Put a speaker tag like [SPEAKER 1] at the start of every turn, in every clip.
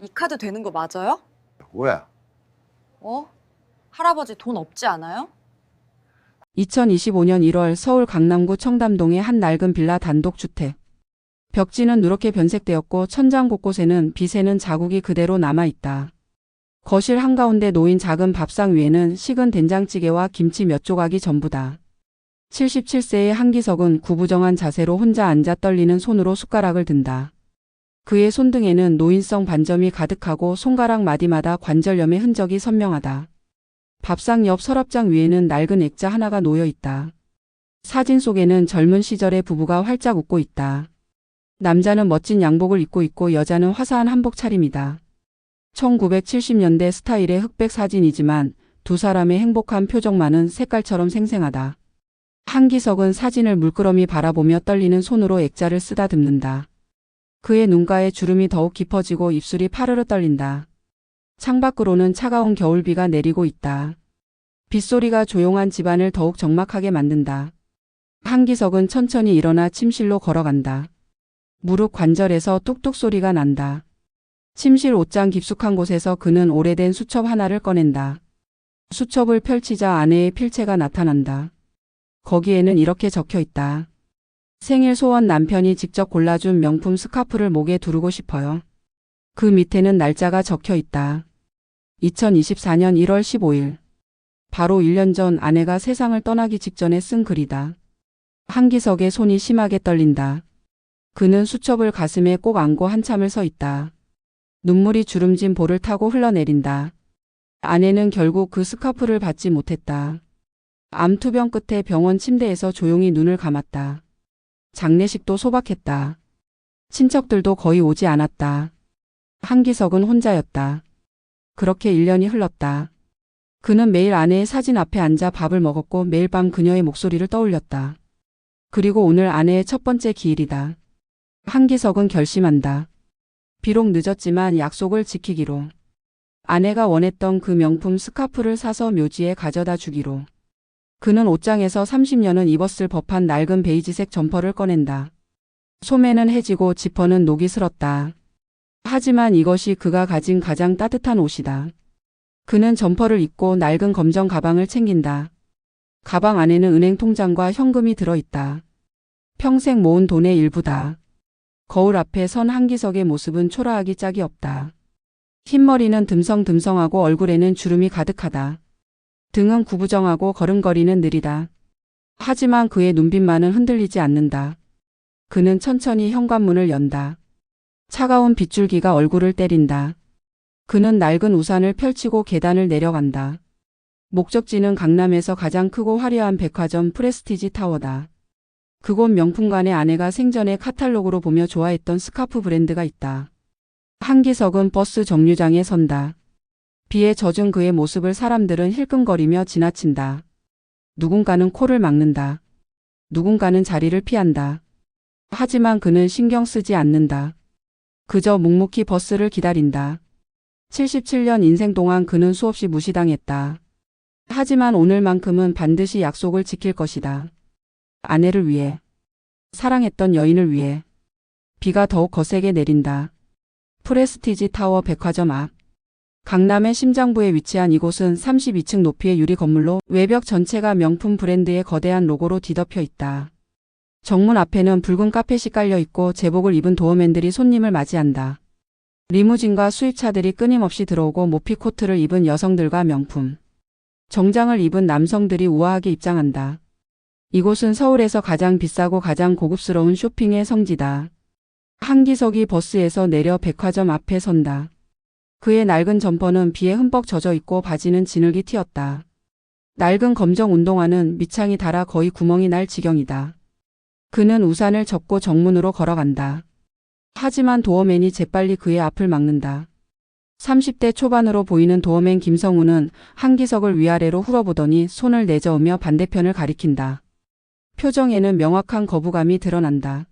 [SPEAKER 1] 이 카드 되는 거 맞아요?
[SPEAKER 2] 뭐야?
[SPEAKER 1] 어? 할아버지 돈 없지 않아요?
[SPEAKER 3] 2025년 1월 서울 강남구 청담동의 한 낡은 빌라 단독주택. 벽지는 누렇게 변색되었고 천장 곳곳에는 비새는 자국이 그대로 남아있다. 거실 한가운데 놓인 작은 밥상 위에는 식은 된장찌개와 김치 몇 조각이 전부다. 77세의 한기석은 구부정한 자세로 혼자 앉아 떨리는 손으로 숟가락을 든다. 그의 손등에는 노인성 반점이 가득하고 손가락 마디마다 관절염의 흔적이 선명하다. 밥상 옆 서랍장 위에는 낡은 액자 하나가 놓여 있다. 사진 속에는 젊은 시절의 부부가 활짝 웃고 있다. 남자는 멋진 양복을 입고 있고 여자는 화사한 한복 차림이다. 1970년대 스타일의 흑백 사진이지만 두 사람의 행복한 표정만은 색깔처럼 생생하다. 한기석은 사진을 물끄러미 바라보며 떨리는 손으로 액자를 쓰다듬는다. 그의 눈가에 주름이 더욱 깊어지고 입술이 파르르 떨린다. 창밖으로는 차가운 겨울비가 내리고 있다. 빗소리가 조용한 집안을 더욱 적막하게 만든다. 한기석은 천천히 일어나 침실로 걸어간다. 무릎 관절에서 뚝뚝 소리가 난다. 침실 옷장 깊숙한 곳에서 그는 오래된 수첩 하나를 꺼낸다. 수첩을 펼치자 아내의 필체가 나타난다. 거기에는 이렇게 적혀 있다. 생일 소원 남편이 직접 골라준 명품 스카프를 목에 두르고 싶어요. 그 밑에는 날짜가 적혀 있다. 2024년 1월 15일. 바로 1년 전 아내가 세상을 떠나기 직전에 쓴 글이다. 한기석의 손이 심하게 떨린다. 그는 수첩을 가슴에 꼭 안고 한참을 서 있다. 눈물이 주름진 볼을 타고 흘러내린다. 아내는 결국 그 스카프를 받지 못했다. 암투병 끝에 병원 침대에서 조용히 눈을 감았다. 장례식도 소박했다. 친척들도 거의 오지 않았다. 한기석은 혼자였다. 그렇게 1년이 흘렀다. 그는 매일 아내의 사진 앞에 앉아 밥을 먹었고 매일 밤 그녀의 목소리를 떠올렸다. 그리고 오늘 아내의 첫 번째 기일이다. 한기석은 결심한다. 비록 늦었지만 약속을 지키기로. 아내가 원했던 그 명품 스카프를 사서 묘지에 가져다 주기로. 그는 옷장에서 30년은 입었을 법한 낡은 베이지색 점퍼를 꺼낸다. 소매는 해지고 지퍼는 녹이 슬었다. 하지만 이것이 그가 가진 가장 따뜻한 옷이다. 그는 점퍼를 입고 낡은 검정 가방을 챙긴다. 가방 안에는 은행 통장과 현금이 들어있다. 평생 모은 돈의 일부다. 거울 앞에 선 한기석의 모습은 초라하기 짝이 없다. 흰머리는 듬성듬성하고 얼굴에는 주름이 가득하다. 등은 구부정하고 걸음걸이는 느리다. 하지만 그의 눈빛만은 흔들리지 않는다. 그는 천천히 현관문을 연다. 차가운 빗줄기가 얼굴을 때린다. 그는 낡은 우산을 펼치고 계단을 내려간다. 목적지는 강남에서 가장 크고 화려한 백화점 프레스티지 타워다. 그곳 명품관에 아내가 생전에 카탈로그로 보며 좋아했던 스카프 브랜드가 있다. 한기석은 버스 정류장에 선다. 비에 젖은 그의 모습을 사람들은 힐끔거리며 지나친다. 누군가는 코를 막는다. 누군가는 자리를 피한다. 하지만 그는 신경 쓰지 않는다. 그저 묵묵히 버스를 기다린다. 77년 인생 동안 그는 수없이 무시당했다. 하지만 오늘만큼은 반드시 약속을 지킬 것이다. 아내를 위해. 사랑했던 여인을 위해. 비가 더욱 거세게 내린다. 프레스티지 타워 백화점 앞. 강남의 심장부에 위치한 이곳은 32층 높이의 유리 건물로 외벽 전체가 명품 브랜드의 거대한 로고로 뒤덮여 있다. 정문 앞에는 붉은 카펫이 깔려 있고 제복을 입은 도어맨들이 손님을 맞이한다. 리무진과 수입차들이 끊임없이 들어오고 모피 코트를 입은 여성들과 명품 정장을 입은 남성들이 우아하게 입장한다. 이곳은 서울에서 가장 비싸고 가장 고급스러운 쇼핑의 성지다. 한기석이 버스에서 내려 백화점 앞에 선다. 그의 낡은 점퍼는 비에 흠뻑 젖어 있고 바지는 진흙이 튀었다. 낡은 검정 운동화는 밑창이 닳아 거의 구멍이 날 지경이다. 그는 우산을 접고 정문으로 걸어간다. 하지만 도어맨이 재빨리 그의 앞을 막는다. 30대 초반으로 보이는 도어맨 김성우는 한기석을 위아래로 훑어보더니 손을 내저으며 반대편을 가리킨다. 표정에는 명확한 거부감이 드러난다.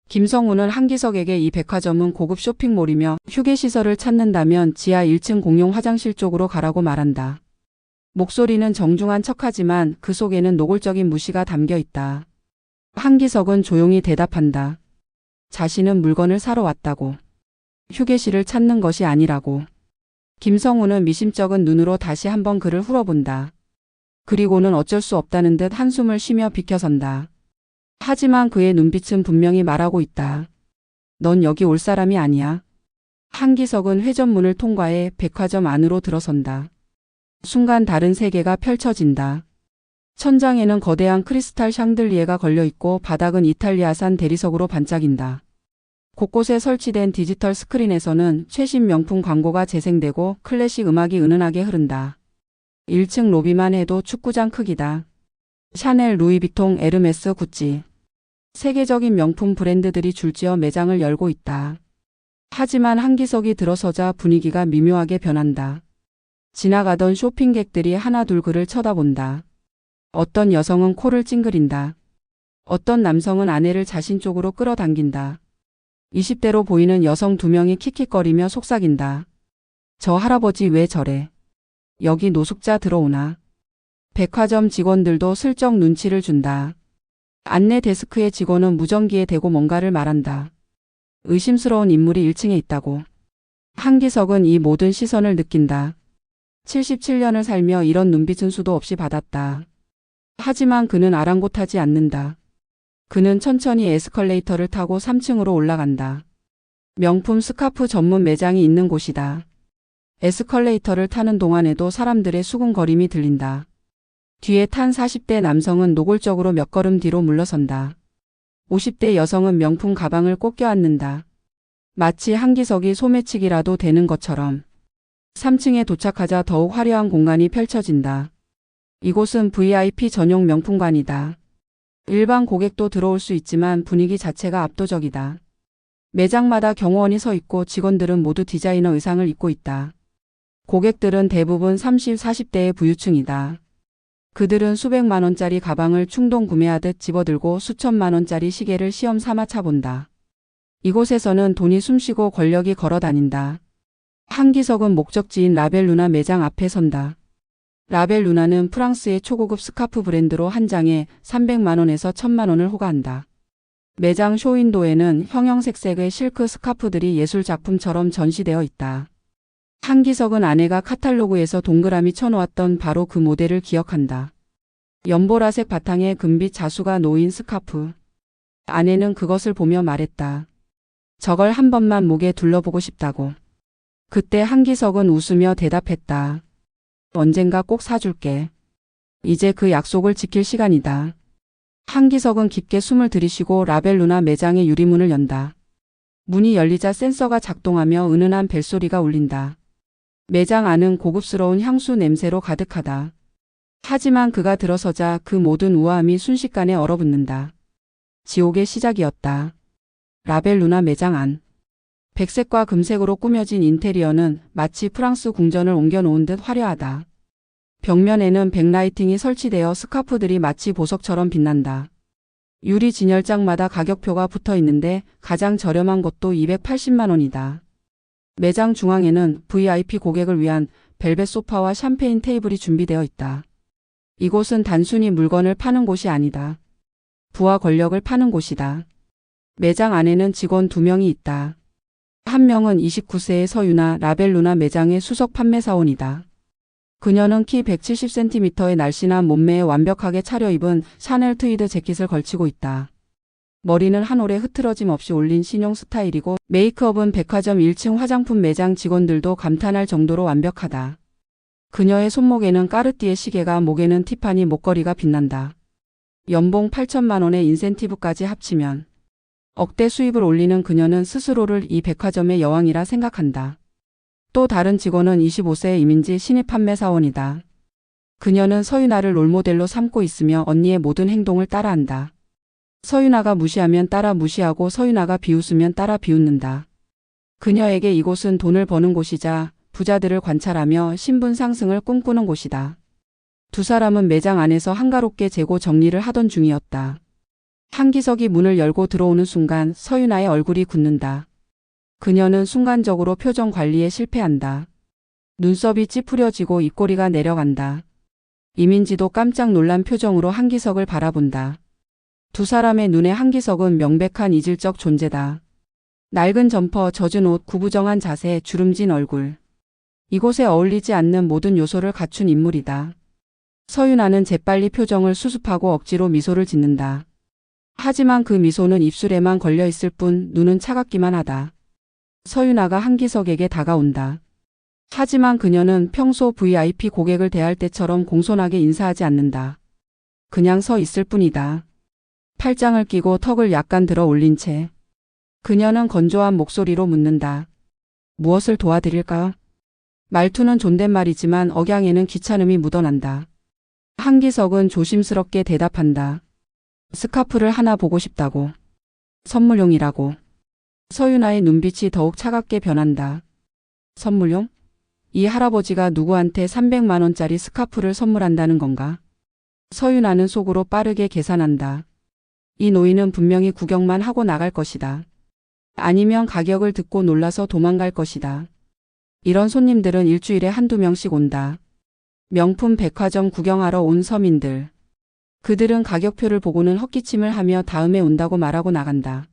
[SPEAKER 3] 김성우는 한기석에게 이 백화점은 고급 쇼핑몰이며 휴게시설을 찾는다면 지하 1층 공용 화장실 쪽으로 가라고 말한다. 목소리는 정중한 척하지만 그 속에는 노골적인 무시가 담겨 있다. 한기석은 조용히 대답한다. 자신은 물건을 사러 왔다고. 휴게실을 찾는 것이 아니라고. 김성우는 미심쩍은 눈으로 다시 한번 그를 훑어본다. 그리고는 어쩔 수 없다는 듯 한숨을 쉬며 비켜선다. 하지만 그의 눈빛은 분명히 말하고 있다. 넌 여기 올 사람이 아니야. 한기석은 회전문을 통과해 백화점 안으로 들어선다. 순간 다른 세계가 펼쳐진다. 천장에는 거대한 크리스탈 샹들리에가 걸려있고 바닥은 이탈리아산 대리석으로 반짝인다. 곳곳에 설치된 디지털 스크린에서는 최신 명품 광고가 재생되고 클래식 음악이 은은하게 흐른다. 1층 로비만 해도 축구장 크기다. 샤넬, 루이비통, 에르메스, 구찌. 세계적인 명품 브랜드들이 줄지어 매장을 열고 있다. 하지만 한기석이 들어서자 분위기가 미묘하게 변한다. 지나가던 쇼핑객들이 하나둘 그를 쳐다본다. 어떤 여성은 코를 찡그린다. 어떤 남성은 아내를 자신 쪽으로 끌어당긴다. 20대로 보이는 여성 2명이 킥킥거리며 속삭인다. 저 할아버지 왜 저래? 여기 노숙자 들어오나? 백화점 직원들도 슬쩍 눈치를 준다. 안내 데스크의 직원은 무전기에 대고 뭔가를 말한다. 의심스러운 인물이 1층에 있다고. 한기석은 이 모든 시선을 느낀다. 77년을 살며 이런 눈빛은 수도 없이 받았다. 하지만 그는 아랑곳하지 않는다. 그는 천천히 에스컬레이터를 타고 3층으로 올라간다. 명품 스카프 전문 매장이 있는 곳이다. 에스컬레이터를 타는 동안에도 사람들의 수군거림이 들린다. 뒤에 탄 40대 남성은 노골적으로 몇 걸음 뒤로 물러선다. 50대 여성은 명품 가방을 꼭 껴안는다. 마치 한기석이 소매치기라도 되는 것처럼. 3층에 도착하자 더욱 화려한 공간이 펼쳐진다. 이곳은 VIP 전용 명품관이다. 일반 고객도 들어올 수 있지만 분위기 자체가 압도적이다. 매장마다 경호원이 서 있고 직원들은 모두 디자이너 의상을 입고 있다. 고객들은 대부분 30, 40대의 부유층이다. 그들은 수백만 원짜리 가방을 충동 구매하듯 집어들고 수천만 원짜리 시계를 시험 삼아 차본다. 이곳에서는 돈이 숨쉬고 권력이 걸어다닌다. 한기석은 목적지인 라벨루나 매장 앞에 선다. 라벨루나는 프랑스의 초고급 스카프 브랜드로 한 장에 300만 원에서 1000만 원을 호가한다. 매장 쇼윈도에는 형형색색의 실크 스카프들이 예술작품처럼 전시되어 있다. 한기석은 아내가 카탈로그에서 동그라미 쳐놓았던 바로 그 모델을 기억한다. 연보라색 바탕에 금빛 자수가 놓인 스카프. 아내는 그것을 보며 말했다. 저걸 한 번만 목에 둘러보고 싶다고. 그때 한기석은 웃으며 대답했다. 언젠가 꼭 사줄게. 이제 그 약속을 지킬 시간이다. 한기석은 깊게 숨을 들이쉬고 라벨루나 매장의 유리문을 연다. 문이 열리자 센서가 작동하며 은은한 벨소리가 울린다. 매장 안은 고급스러운 향수 냄새로 가득하다. 하지만 그가 들어서자 그 모든 우아함이 순식간에 얼어붙는다. 지옥의 시작이었다. 라벨루나 매장 안. 백색과 금색으로 꾸며진 인테리어는 마치 프랑스 궁전을 옮겨놓은 듯 화려하다. 벽면에는 백라이팅이 설치되어 스카프들이 마치 보석처럼 빛난다. 유리 진열장마다 가격표가 붙어 있는데 가장 저렴한 것도 280만 원이다. 매장 중앙에는 VIP 고객을 위한 벨벳 소파와 샴페인 테이블이 준비되어 있다. 이곳은 단순히 물건을 파는 곳이 아니다. 부와 권력을 파는 곳이다. 매장 안에는 직원 2명이 있다. 한 명은 29세의 서유나 라벨루나 매장의 수석 판매사원이다. 그녀는 키 170cm의 날씬한 몸매에 완벽하게 차려입은 샤넬 트위드 재킷을 걸치고 있다. 머리는 한 올에 흐트러짐 없이 올린 신용 스타일이고 메이크업은 백화점 1층 화장품 매장 직원들도 감탄할 정도로 완벽하다. 그녀의 손목에는 까르띠에 시계가 목에는 티파니 목걸이가 빛난다. 연봉 8천만 원의 인센티브까지 합치면 억대 수입을 올리는 그녀는 스스로를 이 백화점의 여왕이라 생각한다. 또 다른 직원은 25세의 이민지 신입 판매사원이다. 그녀는 서유나를 롤모델로 삼고 있으며 언니의 모든 행동을 따라한다. 서유나가 무시하면 따라 무시하고 서유나가 비웃으면 따라 비웃는다. 그녀에게 이곳은 돈을 버는 곳이자 부자들을 관찰하며 신분 상승을 꿈꾸는 곳이다. 두 사람은 매장 안에서 한가롭게 재고 정리를 하던 중이었다. 한기석이 문을 열고 들어오는 순간 서유나의 얼굴이 굳는다. 그녀는 순간적으로 표정 관리에 실패한다. 눈썹이 찌푸려지고 입꼬리가 내려간다. 이민지도 깜짝 놀란 표정으로 한기석을 바라본다. 두 사람의 눈에 한기석은 명백한 이질적 존재다. 낡은 점퍼, 젖은 옷, 구부정한 자세, 주름진 얼굴. 이곳에 어울리지 않는 모든 요소를 갖춘 인물이다. 서윤아는 재빨리 표정을 수습하고 억지로 미소를 짓는다. 하지만 그 미소는 입술에만 걸려 있을 뿐 눈은 차갑기만 하다. 서윤아가 한기석에게 다가온다. 하지만 그녀는 평소 VIP 고객을 대할 때처럼 공손하게 인사하지 않는다. 그냥 서 있을 뿐이다. 팔짱을 끼고 턱을 약간 들어 올린 채. 그녀는 건조한 목소리로 묻는다. 무엇을 도와드릴까요? 말투는 존댓말이지만 억양에는 귀찮음이 묻어난다. 한기석은 조심스럽게 대답한다. 스카프를 하나 보고 싶다고. 선물용이라고. 서윤아의 눈빛이 더욱 차갑게 변한다. 선물용? 이 할아버지가 누구한테 300만 원짜리 스카프를 선물한다는 건가? 서윤아는 속으로 빠르게 계산한다. 이 노인은 분명히 구경만 하고 나갈 것이다. 아니면 가격을 듣고 놀라서 도망갈 것이다. 이런 손님들은 일주일에 한두 명씩 온다. 명품 백화점 구경하러 온 서민들. 그들은 가격표를 보고는 헛기침을 하며 다음에 온다고 말하고 나간다.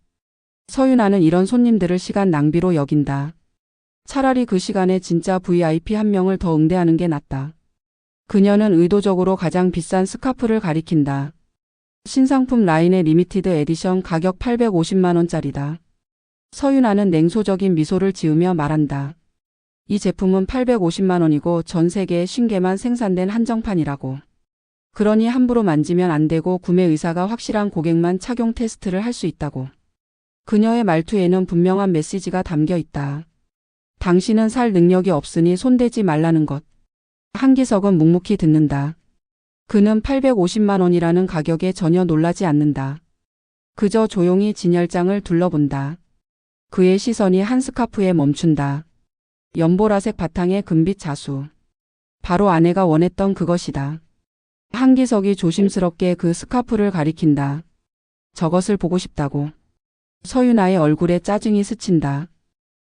[SPEAKER 3] 서윤아는 이런 손님들을 시간 낭비로 여긴다. 차라리 그 시간에 진짜 VIP 한 명을 더 응대하는 게 낫다. 그녀는 의도적으로 가장 비싼 스카프를 가리킨다. 신상품 라인의 리미티드 에디션, 가격 850만 원짜리다. 서윤아는 냉소적인 미소를 지으며 말한다. 이 제품은 850만 원이고 전 세계에 50개만 생산된 한정판이라고. 그러니 함부로 만지면 안 되고 구매 의사가 확실한 고객만 착용 테스트를 할 수 있다고. 그녀의 말투에는 분명한 메시지가 담겨 있다. 당신은 살 능력이 없으니 손대지 말라는 것. 한기석은 묵묵히 듣는다. 그는 850만 원이라는 가격에 전혀 놀라지 않는다. 그저 조용히 진열장을 둘러본다. 그의 시선이 한 스카프에 멈춘다. 연보라색 바탕의 금빛 자수. 바로 아내가 원했던 그것이다. 한기석이 조심스럽게 그 스카프를 가리킨다. 저것을 보고 싶다고. 서윤아의 얼굴에 짜증이 스친다.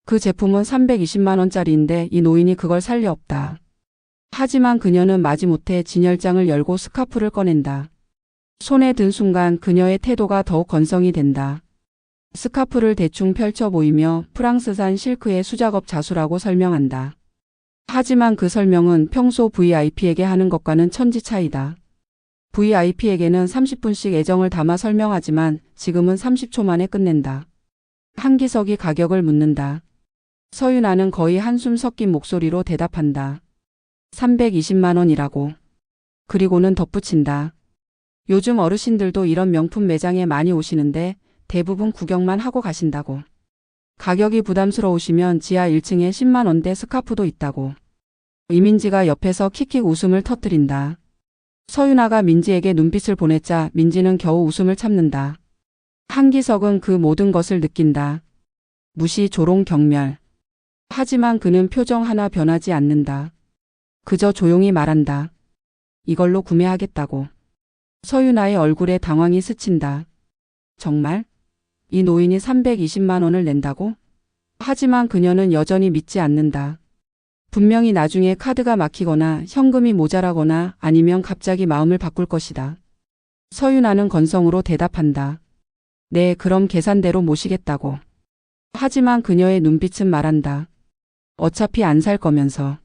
[SPEAKER 3] 그 제품은 320만 원짜리인데 이 노인이 그걸 살 리 없다. 하지만 그녀는 마지못해 진열장을 열고 스카프를 꺼낸다. 손에 든 순간 그녀의 태도가 더욱 건성이 된다. 스카프를 대충 펼쳐 보이며 프랑스산 실크의 수작업 자수라고 설명한다. 하지만 그 설명은 평소 VIP에게 하는 것과는 천지 차이다. VIP에게는 30분씩 애정을 담아 설명하지만 지금은 30초 만에 끝낸다. 한기석이 가격을 묻는다. 서윤아는 거의 한숨 섞인 목소리로 대답한다. 320만 원이라고. 그리고는 덧붙인다. 요즘 어르신들도 이런 명품 매장에 많이 오시는데 대부분 구경만 하고 가신다고. 가격이 부담스러우시면 지하 1층에 10만 원대 스카프도 있다고. 이민지가 옆에서 킥킥 웃음을 터뜨린다. 서윤아가 민지에게 눈빛을 보냈자 민지는 겨우 웃음을 참는다. 한기석은 그 모든 것을 느낀다. 무시, 조롱, 경멸. 하지만 그는 표정 하나 변하지 않는다. 그저 조용히 말한다. 이걸로 구매하겠다고. 서윤아의 얼굴에 당황이 스친다. 정말? 이 노인이 320만 원을 낸다고? 하지만 그녀는 여전히 믿지 않는다. 분명히 나중에 카드가 막히거나 현금이 모자라거나 아니면 갑자기 마음을 바꿀 것이다. 서윤아는 건성으로 대답한다. 네, 그럼 계산대로 모시겠다고. 하지만 그녀의 눈빛은 말한다. 어차피 안 살 거면서.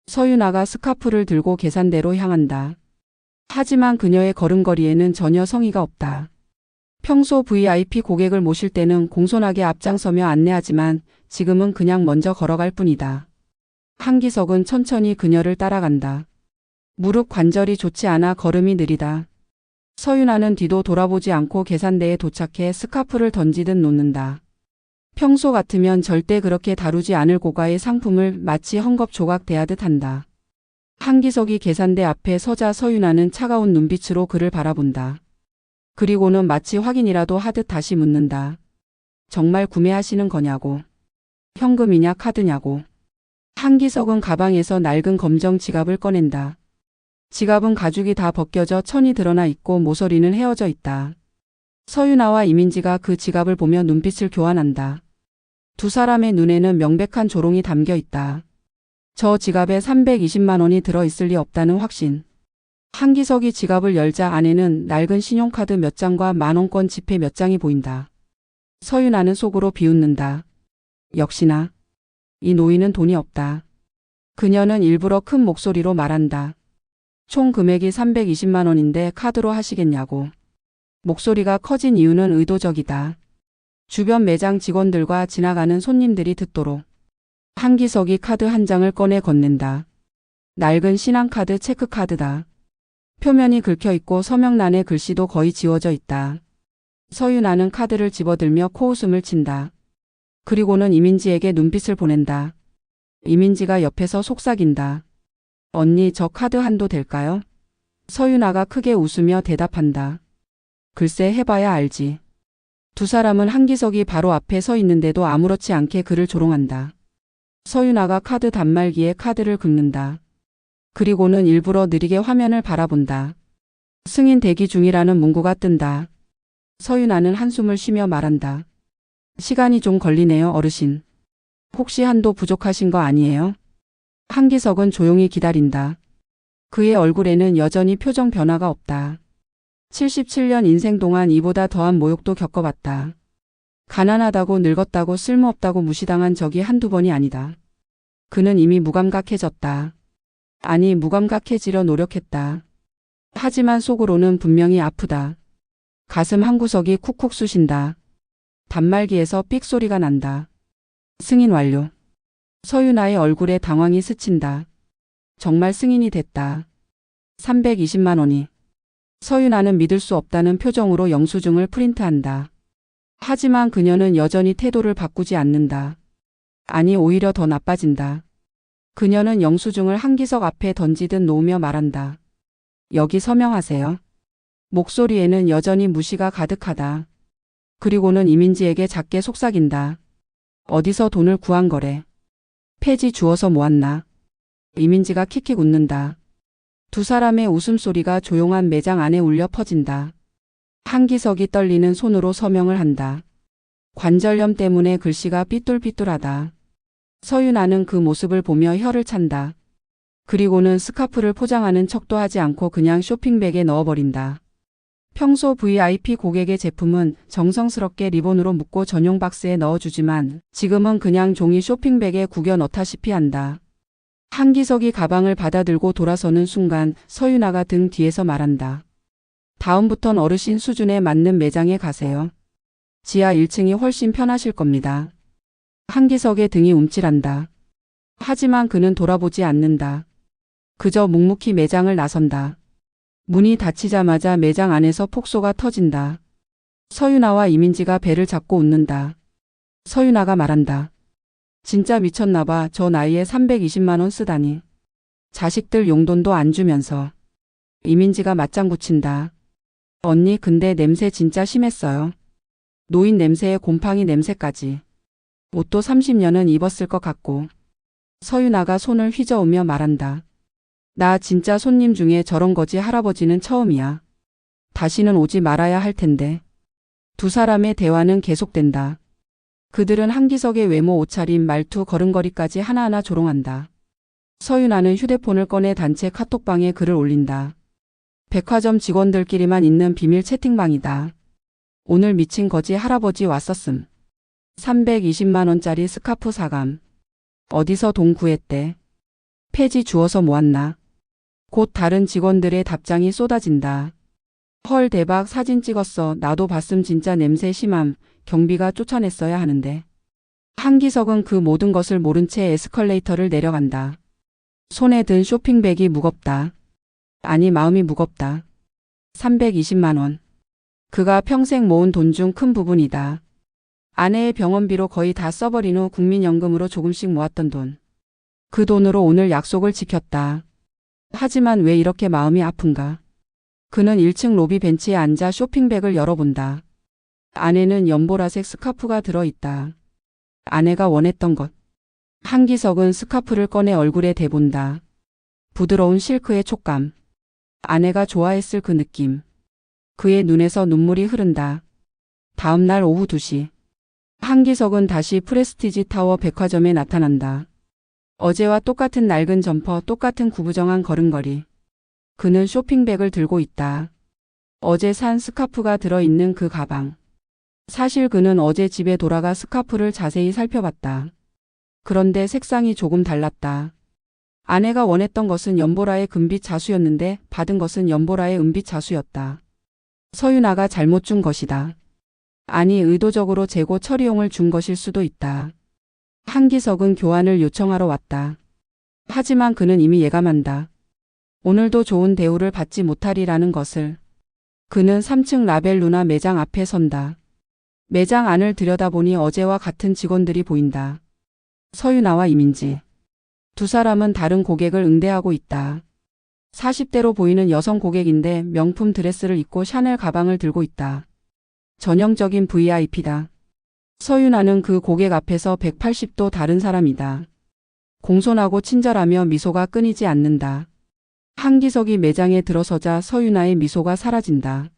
[SPEAKER 3] 서윤아가 스카프를 들고 계산대로 향한다. 하지만 그녀의 걸음걸이에는 전혀 성의가 없다. 평소 VIP 고객을 모실 때는 공손하게 앞장서며 안내하지만 지금은 그냥 먼저 걸어갈 뿐이다. 한기석은 천천히 그녀를 따라간다. 무릎 관절이 좋지 않아 걸음이 느리다. 서윤아는 뒤도 돌아보지 않고 계산대에 도착해 스카프를 던지듯 놓는다. 평소 같으면 절대 그렇게 다루지 않을 고가의 상품을 마치 헝겊 조각 대하듯 한다. 한기석이 계산대 앞에 서자 서윤아는 차가운 눈빛으로 그를 바라본다. 그리고는 마치 확인이라도 하듯 다시 묻는다. 정말 구매하시는 거냐고. 현금이냐 카드냐고. 한기석은 가방에서 낡은 검정 지갑을 꺼낸다. 지갑은 가죽이 다 벗겨져 천이 드러나 있고 모서리는 헤어져 있다. 서윤아와 이민지가 그 지갑을 보며 눈빛을 교환한다. 두 사람의 눈에는 명백한 조롱이 담겨 있다. 저 지갑에 320만 원이 들어있을 리 없다는 확신. 한기석이 지갑을 열자 안에는 낡은 신용카드 몇 장과 만원권 지폐 몇 장이 보인다. 서윤아는 속으로 비웃는다. 역시나 이 노인은 돈이 없다. 그녀는 일부러 큰 목소리로 말한다. 총 금액이 320만 원인데 카드로 하시겠냐고. 목소리가 커진 이유는 의도적이다. 주변 매장 직원들과 지나가는 손님들이 듣도록. 한기석이 카드 한 장을 꺼내 건넨다. 낡은 신한카드 체크카드다. 표면이 긁혀있고 서명란의 글씨도 거의 지워져 있다. 서윤아는 카드를 집어들며 코웃음을 친다. 그리고는 이민지에게 눈빛을 보낸다. 이민지가 옆에서 속삭인다. 언니, 저 카드 한도 될까요? 서윤아가 크게 웃으며 대답한다. 글쎄, 해봐야 알지. 두 사람은 한기석이 바로 앞에 서 있는데도 아무렇지 않게 그를 조롱한다. 서윤아가 카드 단말기에 카드를 긁는다. 그리고는 일부러 느리게 화면을 바라본다. 승인 대기 중이라는 문구가 뜬다. 서윤아는 한숨을 쉬며 말한다. 시간이 좀 걸리네요, 어르신. 혹시 한도 부족하신 거 아니에요? 한기석은 조용히 기다린다. 그의 얼굴에는 여전히 표정 변화가 없다. 77년 인생 동안 이보다 더한 모욕도 겪어봤다. 가난하다고 늙었다고 쓸모없다고 무시당한 적이 한두 번이 아니다. 그는 이미 무감각해졌다. 아니, 무감각해지려 노력했다. 하지만 속으로는 분명히 아프다. 가슴 한구석이 쿡쿡 쑤신다. 단말기에서 삑 소리가 난다. 승인 완료. 서윤아의 얼굴에 당황이 스친다. 정말 승인이 됐다. 320만 원이. 서윤아는 믿을 수 없다는 표정으로 영수증을 프린트한다. 하지만 그녀는 여전히 태도를 바꾸지 않는다. 아니, 오히려 더 나빠진다. 그녀는 영수증을 한기석 앞에 던지듯 놓으며 말한다. 여기 서명하세요. 목소리에는 여전히 무시가 가득하다. 그리고는 이민지에게 작게 속삭인다. 어디서 돈을 구한 거래. 폐지 주워서 모았나. 이민지가 킥킥 웃는다. 두 사람의 웃음소리가 조용한 매장 안에 울려 퍼진다. 한기석이 떨리는 손으로 서명을 한다. 관절염 때문에 글씨가 삐뚤삐뚤하다. 서윤아는 그 모습을 보며 혀를 찬다. 그리고는 스카프를 포장하는 척도 하지 않고 그냥 쇼핑백에 넣어버린다. 평소 VIP 고객의 제품은 정성스럽게 리본으로 묶고 전용 박스에 넣어주지만 지금은 그냥 종이 쇼핑백에 구겨 넣다시피 한다. 한기석이 가방을 받아들고 돌아서는 순간 서윤아가 등 뒤에서 말한다. 다음부턴 어르신 수준에 맞는 매장에 가세요. 지하 1층이 훨씬 편하실 겁니다. 한기석의 등이 움찔한다. 하지만 그는 돌아보지 않는다. 그저 묵묵히 매장을 나선다. 문이 닫히자마자 매장 안에서 폭소가 터진다. 서윤아와 이민지가 배를 잡고 웃는다. 서윤아가 말한다. 진짜 미쳤나봐. 저 나이에 320만 원 쓰다니. 자식들 용돈도 안 주면서. 이민지가 맞장구 친다. 언니, 근데 냄새 진짜 심했어요. 노인 냄새에 곰팡이 냄새까지. 옷도 30년은 입었을 것 같고. 서윤아가 손을 휘저으며 말한다. 나 진짜 손님 중에 저런 거지 할아버지는 처음이야. 다시는 오지 말아야 할 텐데. 두 사람의 대화는 계속된다. 그들은 한기석의 외모, 옷차림, 말투, 걸음걸이까지 하나하나 조롱한다. 서윤아는 휴대폰을 꺼내 단체 카톡방에 글을 올린다. 백화점 직원들끼리만 있는 비밀 채팅방이다. 오늘 미친 거지 할아버지 왔었음. 320만 원짜리 스카프 사감. 어디서 돈 구했대. 폐지 주워서 모았나. 곧 다른 직원들의 답장이 쏟아진다. 헐, 대박, 사진 찍었어. 나도 봤음. 진짜 냄새 심함. 경비가 쫓아냈어야 하는데. 한기석은 그 모든 것을 모른 채 에스컬레이터를 내려간다. 손에 든 쇼핑백이 무겁다. 아니, 마음이 무겁다. 320만 원. 그가 평생 모은 돈 중 큰 부분이다. 아내의 병원비로 거의 다 써버린 후 국민연금으로 조금씩 모았던 돈. 그 돈으로 오늘 약속을 지켰다. 하지만 왜 이렇게 마음이 아픈가? 그는 1층 로비 벤치에 앉아 쇼핑백을 열어본다. 안에는 연보라색 스카프가 들어있다. 아내가 원했던 것. 한기석은 스카프를 꺼내 얼굴에 대본다. 부드러운 실크의 촉감. 아내가 좋아했을 그 느낌. 그의 눈에서 눈물이 흐른다. 다음 날 오후 2시. 한기석은 다시 프레스티지 타워 백화점에 나타난다. 어제와 똑같은 낡은 점퍼, 똑같은 구부정한 걸음걸이. 그는 쇼핑백을 들고 있다. 어제 산 스카프가 들어있는 그 가방. 사실 그는 어제 집에 돌아가 스카프를 자세히 살펴봤다. 그런데 색상이 조금 달랐다. 아내가 원했던 것은 연보라의 금빛 자수였는데 받은 것은 연보라의 은빛 자수였다. 서윤아가 잘못 준 것이다. 아니, 의도적으로 재고 처리용을 준 것일 수도 있다. 한기석은 교환을 요청하러 왔다. 하지만 그는 이미 예감한다. 오늘도 좋은 대우를 받지 못하리라는 것을. 그는 3층 라벨루나 매장 앞에 선다. 매장 안을 들여다보니 어제와 같은 직원들이 보인다. 서윤아와 이민지. 두 사람은 다른 고객을 응대하고 있다. 40대로 보이는 여성 고객인데 명품 드레스를 입고 샤넬 가방을 들고 있다. 전형적인 VIP다. 서윤아는 그 고객 앞에서 180도 다른 사람이다. 공손하고 친절하며 미소가 끊이지 않는다. 한기석이 매장에 들어서자 서윤아의 미소가 사라진다.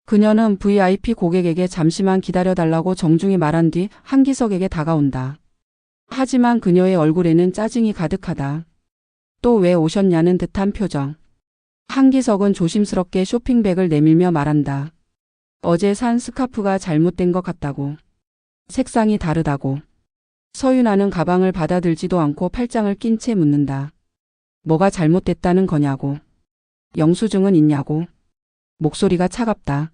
[SPEAKER 3] 그녀는 VIP 고객에게 잠시만 기다려달라고 정중히 말한 뒤 한기석에게 다가온다. 하지만 그녀의 얼굴에는 짜증이 가득하다. 또 왜 오셨냐는 듯한 표정. 한기석은 조심스럽게 쇼핑백을 내밀며 말한다. 어제 산 스카프가 잘못된 것 같다고. 색상이 다르다고. 서윤아는 가방을 받아들지도 않고 팔짱을 낀 채 묻는다. 뭐가 잘못됐다는 거냐고. 영수증은 있냐고. 목소리가 차갑다.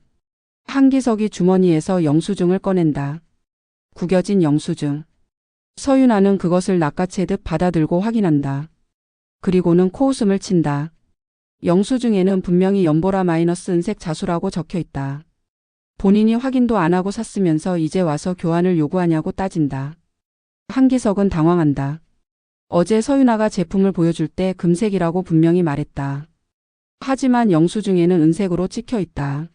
[SPEAKER 3] 한기석이 주머니에서 영수증을 꺼낸다. 구겨진 영수증. 서윤아는 그것을 낚아채듯 받아들고 확인한다. 그리고는 코웃음을 친다. 영수증에는 분명히 연보라 마이너스 은색 자수라고 적혀 있다. 본인이 확인도 안 하고 샀으면서 이제 와서 교환을 요구하냐고 따진다. 한기석은 당황한다. 어제 서윤아가 제품을 보여줄 때 금색이라고 분명히 말했다. 하지만 영수증에는 은색으로 찍혀 있다.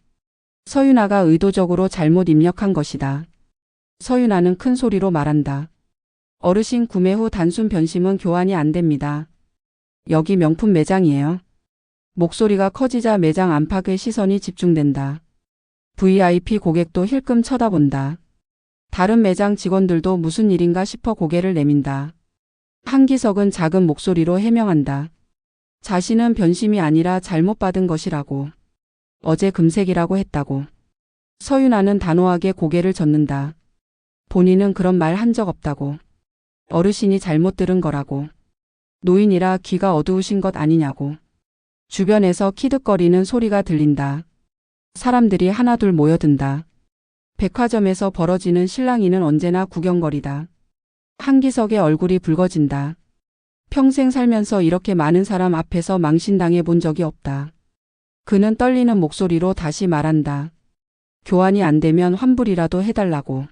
[SPEAKER 3] 서윤아가 의도적으로 잘못 입력한 것이다. 서윤아는 큰 소리로 말한다. 어르신, 구매 후 단순 변심은 교환이 안 됩니다. 여기 명품 매장이에요. 목소리가 커지자 매장 안팎의 시선이 집중된다. VIP 고객도 힐끔 쳐다본다. 다른 매장 직원들도 무슨 일인가 싶어 고개를 내민다. 한기석은 작은 목소리로 해명한다. 자신은 변심이 아니라 잘못 받은 것이라고. 어제 금색이라고 했다고. 서윤아는 단호하게 고개를 젓는다. 본인은 그런 말 한 적 없다고. 어르신이 잘못 들은 거라고. 노인이라 귀가 어두우신 것 아니냐고. 주변에서 키득거리는 소리가 들린다. 사람들이 하나둘 모여든다. 백화점에서 벌어지는 실랑이는 언제나 구경거리다. 한기석의 얼굴이 붉어진다. 평생 살면서 이렇게 많은 사람 앞에서 망신당해 본 적이 없다. 그는 떨리는 목소리로 다시 말한다. 교환이 안 되면 환불이라도 해달라고.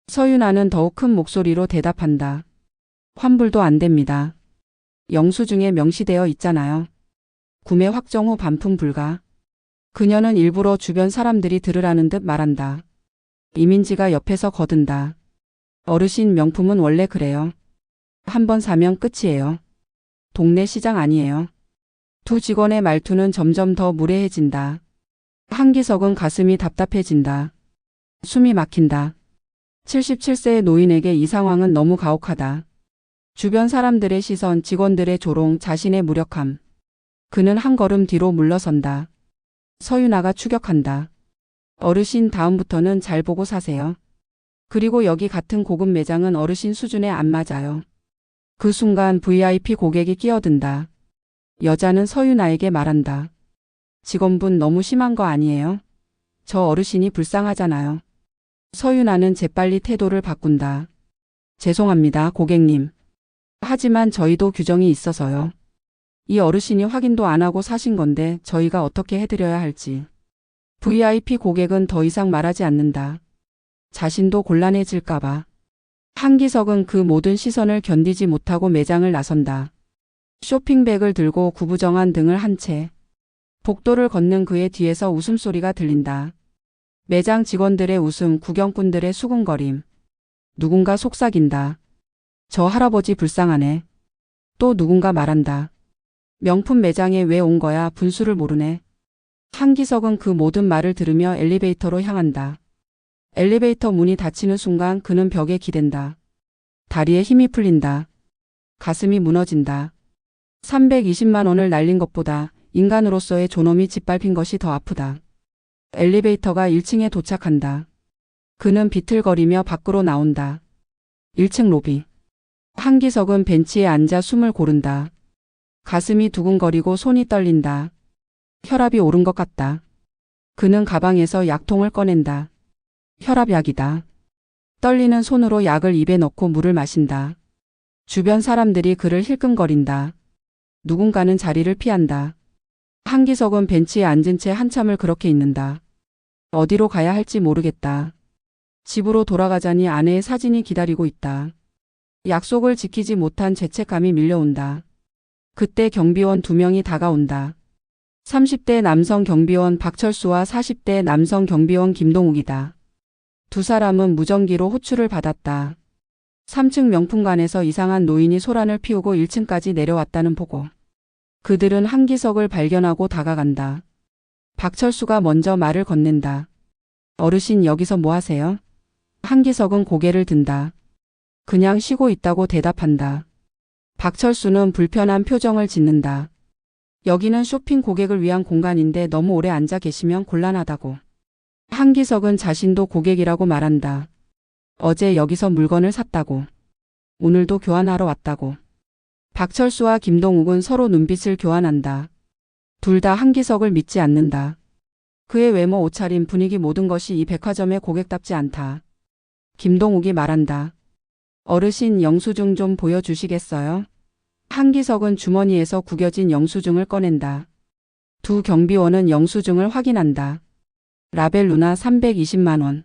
[SPEAKER 3] 서윤아는 더욱 큰 목소리로 대답한다. 환불도 안 됩니다. 영수증에 명시되어 있잖아요. 구매 확정 후 반품 불가. 그녀는 일부러 주변 사람들이 들으라는 듯 말한다. 이민지가 옆에서 거든다. 어르신, 명품은 원래 그래요. 한번 사면 끝이에요. 동네 시장 아니에요. 두 직원의 말투는 점점 더 무례해진다. 한기석은 가슴이 답답해진다. 숨이 막힌다. 77세의 노인에게 이 상황은 너무 가혹하다. 주변 사람들의 시선, 직원들의 조롱, 자신의 무력함. 그는 한 걸음 뒤로 물러선다. 서윤아가 추격한다. 어르신, 다음부터는 잘 보고 사세요. 그리고 여기 같은 고급 매장은 어르신 수준에 안 맞아요. 그 순간 VIP 고객이 끼어든다. 여자는 서윤아에게 말한다. 직원분, 너무 심한 거 아니에요? 저 어르신이 불쌍하잖아요. 서윤아는 재빨리 태도를 바꾼다. 죄송합니다, 고객님. 하지만 저희도 규정이 있어서요. 이 어르신이 확인도 안 하고 사신 건데 저희가 어떻게 해드려야 할지. VIP 고객은 더 이상 말하지 않는다. 자신도 곤란해질까봐. 한기석은 그 모든 시선을 견디지 못하고 매장을 나선다. 쇼핑백을 들고 구부정한 등을 한 채. 복도를 걷는 그의 뒤에서 웃음소리가 들린다. 매장 직원들의 웃음, 구경꾼들의 수군거림. 누군가 속삭인다. 저 할아버지 불쌍하네. 또 누군가 말한다. 명품 매장에 왜 온 거야, 분수를 모르네. 한기석은 그 모든 말을 들으며 엘리베이터로 향한다. 엘리베이터 문이 닫히는 순간 그는 벽에 기댄다. 다리에 힘이 풀린다. 가슴이 무너진다. 320만 원을 날린 것보다 인간으로서의 존엄이 짓밟힌 것이 더 아프다. 엘리베이터가 1층에 도착한다. 그는 비틀거리며 밖으로 나온다. 1층 로비. 한기석은 벤치에 앉아 숨을 고른다. 가슴이 두근거리고 손이 떨린다. 혈압이 오른 것 같다. 그는 가방에서 약통을 꺼낸다. 혈압약이다. 떨리는 손으로 약을 입에 넣고 물을 마신다. 주변 사람들이 그를 힐끔거린다. 누군가는 자리를 피한다. 한기석은 벤치에 앉은 채 한참을 그렇게 있는다. 어디로 가야 할지 모르겠다. 집으로 돌아가자니 아내의 사진이 기다리고 있다. 약속을 지키지 못한 죄책감이 밀려온다. 그때 경비원 2명이 다가온다. 30대 남성 경비원 박철수와 40대 남성 경비원 김동욱이다. 두 사람은 무전기로 호출을 받았다. 3층 명품관에서 이상한 노인이 소란을 피우고 1층까지 내려왔다는 보고. 그들은 한기석을 발견하고 다가간다. 박철수가 먼저 말을 건넨다. 어르신 여기서 뭐 하세요? 한기석은 고개를 든다. 그냥 쉬고 있다고 대답한다. 박철수는 불편한 표정을 짓는다. 여기는 쇼핑 고객을 위한 공간인데 너무 오래 앉아 계시면 곤란하다고. 한기석은 자신도 고객이라고 말한다. 어제 여기서 물건을 샀다고. 오늘도 교환하러 왔다고. 박철수와 김동욱은 서로 눈빛을 교환한다. 둘 다 한기석을 믿지 않는다. 그의 외모, 옷차림, 분위기 모든 것이 이 백화점의 고객답지 않다. 김동욱이 말한다. 어르신 영수증 좀 보여주시겠어요? 한기석은 주머니에서 구겨진 영수증을 꺼낸다. 두 경비원은 영수증을 확인한다. 라벨루나 320만 원.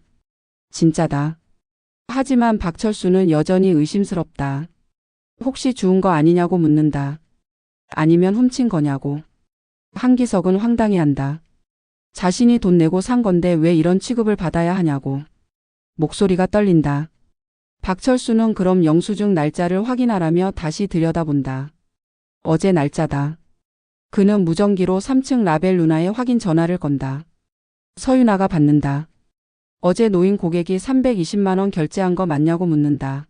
[SPEAKER 3] 진짜다. 하지만 박철수는 여전히 의심스럽다. 혹시 주운 거 아니냐고 묻는다. 아니면 훔친 거냐고. 한기석은 황당해한다. 자신이 돈 내고 산 건데 왜 이런 취급을 받아야 하냐고. 목소리가 떨린다. 박철수는 그럼 영수증 날짜를 확인하라며 다시 들여다본다. 어제 날짜다. 그는 무전기로 3층 라벨루나에 확인 전화를 건다. 서윤아가 받는다. 어제 노인 고객이 320만 원 결제한 거 맞냐고 묻는다.